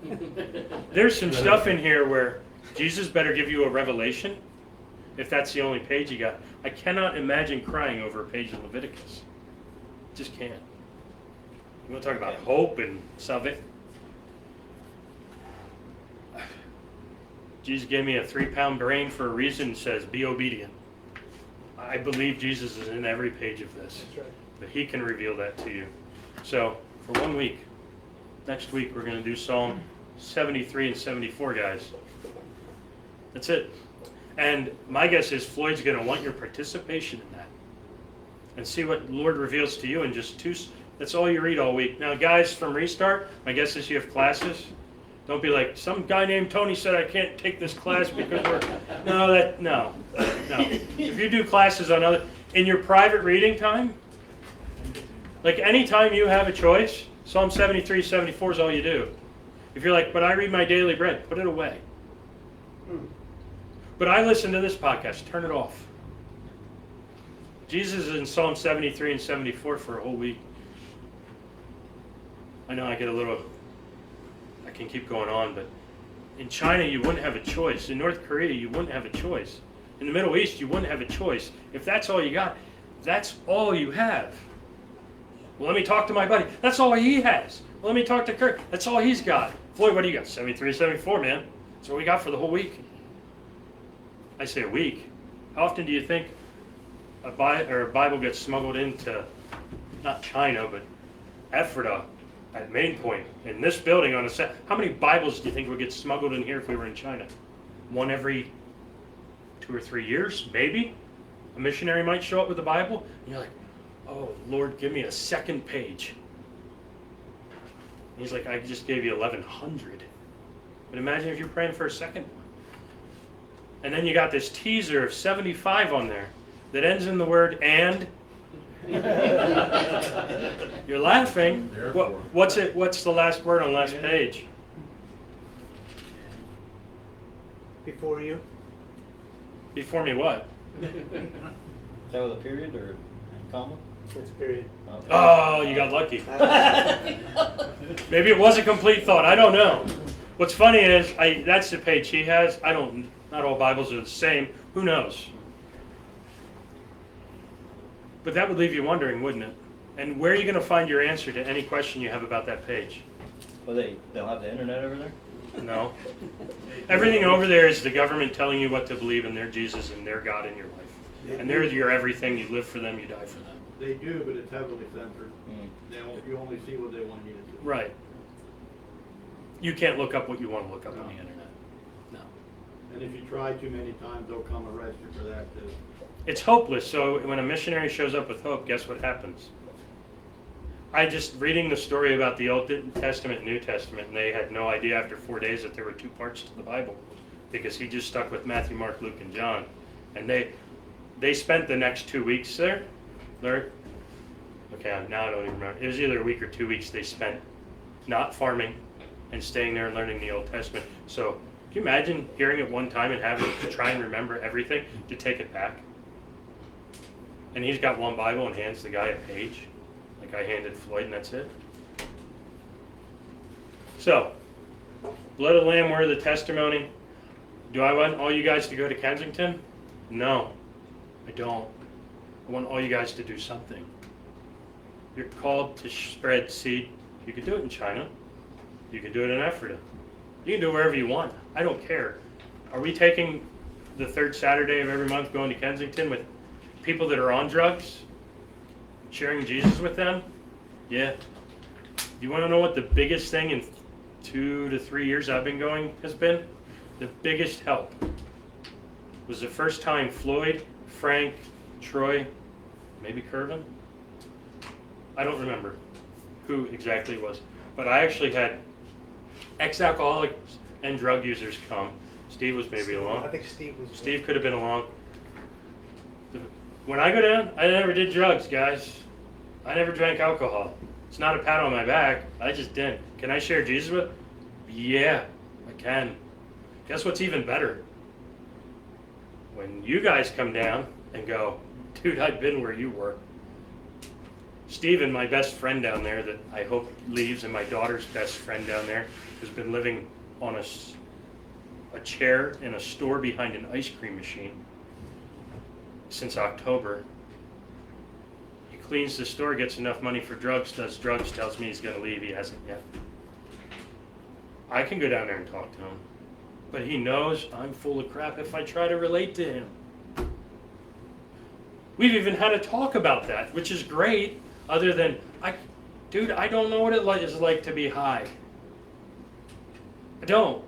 There's some stuff in here where Jesus better give you a revelation if that's the only page you got. I cannot imagine crying over a page of Leviticus. Just can't. You want to talk about hope and salvation? Jesus gave me a 3-pound brain for a reason. Says, be obedient. I believe Jesus is in every page of this. That's right. But he can reveal that to you. So, for 1 week, next week we're going to do Psalm 73 and 74, guys. That's it. And my guess is Floyd's going to want your participation in that. And see what the Lord reveals to you in just two. That's all you read all week. Now, guys from Restart, my guess is you have classes. Don't be like, some guy named Tony said I can't take this class because we're... No. If you do classes on in your private reading time, like anytime you have a choice, Psalm 73, 74 is all you do. If you're like, but I read my daily bread, put it away. But I listen to this podcast, turn it off. Jesus is in Psalm 73 and 74 for a whole week. I know I can keep going on, but in China you wouldn't have a choice. In North Korea you wouldn't have a choice. In the Middle East you wouldn't have a choice. If that's all you got, that's all you have. Well, let me talk to my buddy. That's all he has. Well, let me talk to Kurt. That's all he's got. Floyd, what do you got? 73, 74, man. That's what we got for the whole week. I say a week. How often do you think a Bible gets smuggled into, not China, but Ephrata, at Main Point, in this building on a set? How many Bibles do you think would get smuggled in here if we were in China? One every 2 or 3 years, maybe? A missionary might show up with a Bible, and you're like, oh, Lord, give me a second page. And he's like, I just gave you 1,100. But imagine if you're praying for a second one. And then you got this teaser of 75 on there that ends in the word and. You're laughing. What's the last word on the last page? Before you. Before me what? Is that with a period or comma? It's period. Okay. Oh, you got lucky. Maybe it was a complete thought. I don't know. What's funny is that's the page he has. Not all Bibles are the same. Who knows? But that would leave you wondering, wouldn't it? And where are you going to find your answer to any question you have about that page? Well, they'll have the internet over there? No. Everything over there is the government telling you what to believe in their Jesus and their God in your life. And they're your everything. You live for them, you die for them. They do, but it's heavily censored. You only see what they want you to see. Right. You can't look up what you want to look up on the internet. No. And if you try too many times, they'll come arrest you for that too. It's hopeless. So when a missionary shows up with hope, guess what happens? I just reading the story about the Old Testament and New Testament, and they had no idea after 4 days that there were 2 parts to the Bible, because he just stuck with Matthew, Mark, Luke, and John. And they spent the next 2 weeks there. Okay, now I don't even remember. It was either a week or 2 weeks they spent not farming and staying there and learning the Old Testament. So can you imagine hearing it one time and having to try and remember everything to take it back? And he's got one Bible and hands the guy a page, like I handed Floyd, and that's it. So, blood of the Lamb, word of the testimony. Do I want all you guys to go to Kensington? No, I don't. I want all you guys to do something. You're called to spread seed. You can do it in China. You can do it in Ephrata. You can do it wherever you want. I don't care. Are we taking the 3rd Saturday of every month going to Kensington with people that are on drugs? Sharing Jesus with them? Yeah. You want to know what the biggest thing in 2 to 3 years I've been going has been? The biggest help was the first time Floyd, Frank, Troy, maybe Kervin? I don't remember who exactly it was. But I actually had ex-alcoholics and drug users come. Steve was maybe along. I think Steve was. Steve could have been along. When I go down, I never did drugs, guys. I never drank alcohol. It's not a pat on my back. I just didn't. Can I share Jesus with? Yeah, I can. Guess what's even better? When you guys come down and go, dude, I've been where you were. Steven, my best friend down there that I hope leaves, and my daughter's best friend down there, who's been living on a chair in a store behind an ice cream machine since October. He cleans the store, gets enough money for drugs, does drugs, tells me he's going to leave. He hasn't yet. I can go down there and talk to him, but he knows I'm full of crap if I try to relate to him. We've even had a talk about that, which is great, other than, dude, I don't know what it is like to be high. I don't.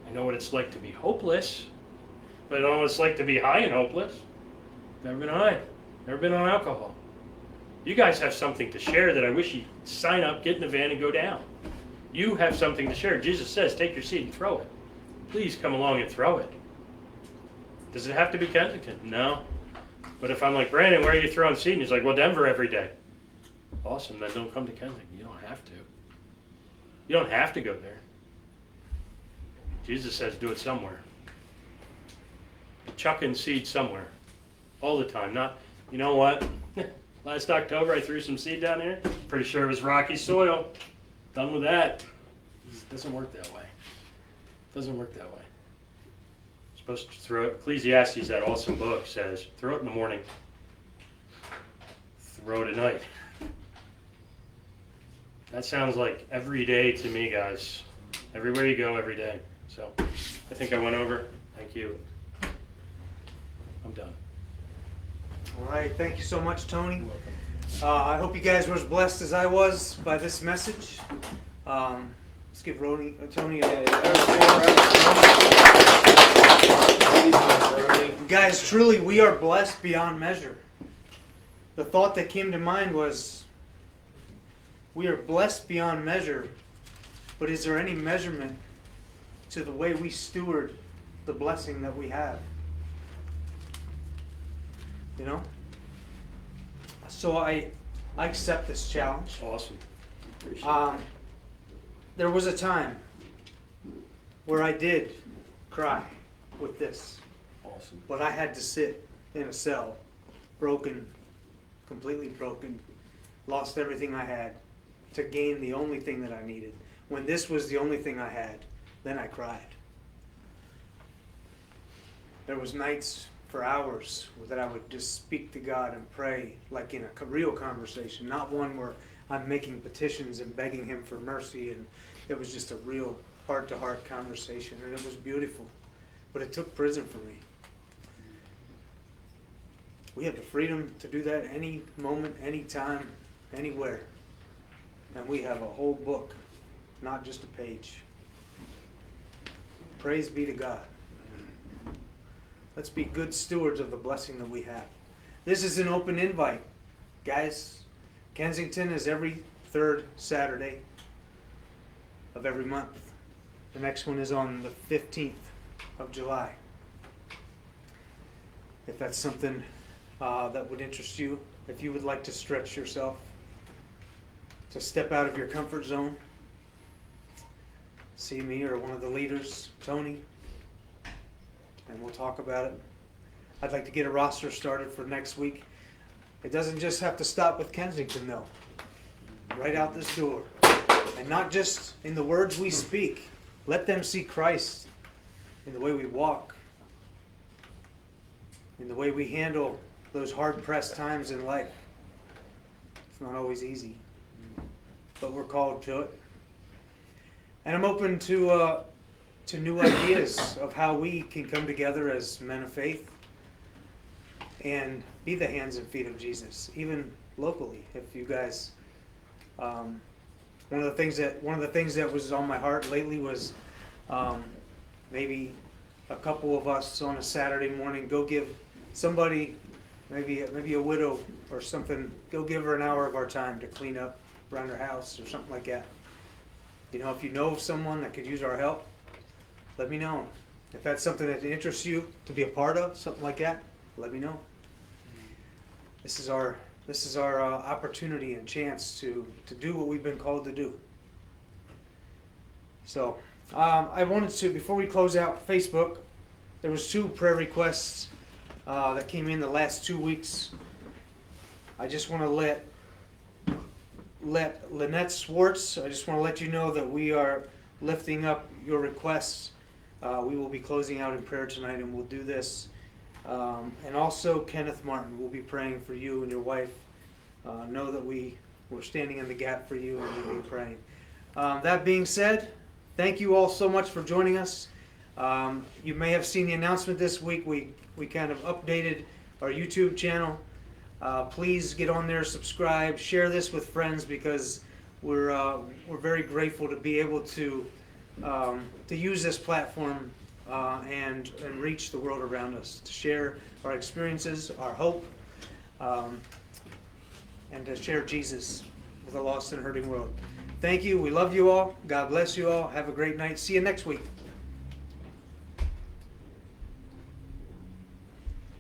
I know what it's like to be hopeless, but I don't know what it's like to be high and hopeless. Never been high. Never been on alcohol. You guys have something to share that I wish you'd sign up, get in the van, and go down. You have something to share. Jesus says, take your seed and throw it. Please come along and throw it. Does it have to be Kensington? No. But if I'm like, Brandon, where are you throwing seed? And he's like, well, Denver every day. Awesome, then don't come to Kensington. You don't have to. You don't have to go there. Jesus says, do it somewhere. Chuck in seed somewhere. All the time. Not, you know what? Last October I threw some seed down here. Pretty sure it was rocky soil. Done with that. It doesn't work that way. It doesn't work that way. You're supposed to throw it. Ecclesiastes, that awesome book, says, throw it in the morning. Throw it at night. That sounds like every day to me, guys. Everywhere you go, every day. So I think I went over. Thank you. I'm done. All right, thank you so much, Tony. I hope you guys were as blessed as I was by this message. Let's give Tony a Guys, truly, we are blessed beyond measure. The thought that came to mind was, we are blessed beyond measure, but is there any measurement to the way we steward the blessing that we have? You know? So I accept this challenge. Awesome. Appreciate it. There was a time where I did cry with this. Awesome. But I had to sit in a cell, broken, completely broken, lost everything I had to gain the only thing that I needed. When this was the only thing I had, then I cried. There was nights for hours that I would just speak to God and pray like in a real conversation, not one where I'm making petitions and begging Him for mercy, and it was just a real heart-to-heart conversation, and it was beautiful. But it took prison for me. We have the freedom to do that any moment, any time, anywhere. And we have a whole book, not just a page. Praise be to God. Let's be good stewards of the blessing that we have. This is an open invite. Guys, Kensington is every third Saturday of every month. The next one is on the 15th of July. If that's something that would interest you, if you would like to stretch yourself, to step out of your comfort zone, see me or one of the leaders, Tony, and we'll talk about it. I'd like to get a roster started for next week. It doesn't just have to stop with Kensington, though. Right out this door. And not just in the words we speak. Let them see Christ in the way we walk, in the way we handle those hard-pressed times in life. It's not always easy, but we're called to it. And I'm open to new ideas of how we can come together as men of faith and be the hands and feet of Jesus, even locally. If you guys, one of the things that was on my heart lately was maybe a couple of us on a Saturday morning go give somebody, maybe a widow or something, go give her an hour of our time to clean up around her house or something like that. You know, if you know of someone that could use our help, let me know. If that's something that interests you to be a part of, something like that, let me know. This is our opportunity and chance to do what we've been called to do. So I wanted to, before we close out Facebook, there was 2 prayer requests that came in the last 2 weeks. I just want to let Lynette Swartz, I just want to let you know that we are lifting up your requests. We will be closing out in prayer tonight, and we'll do this. And also Kenneth Martin, we'll be praying for you and your wife. Know that we're standing in the gap for you, and we'll be praying. That being said, thank you all so much for joining us. You may have seen the announcement this week. We kind of updated our YouTube channel. Please get on there, subscribe, share this with friends, because we're very grateful to be able to to use this platform and reach the world around us, to share our experiences, our hope, and to share Jesus with a lost and hurting world. Thank you. We love you all. God bless you all. Have a great night. See you next week.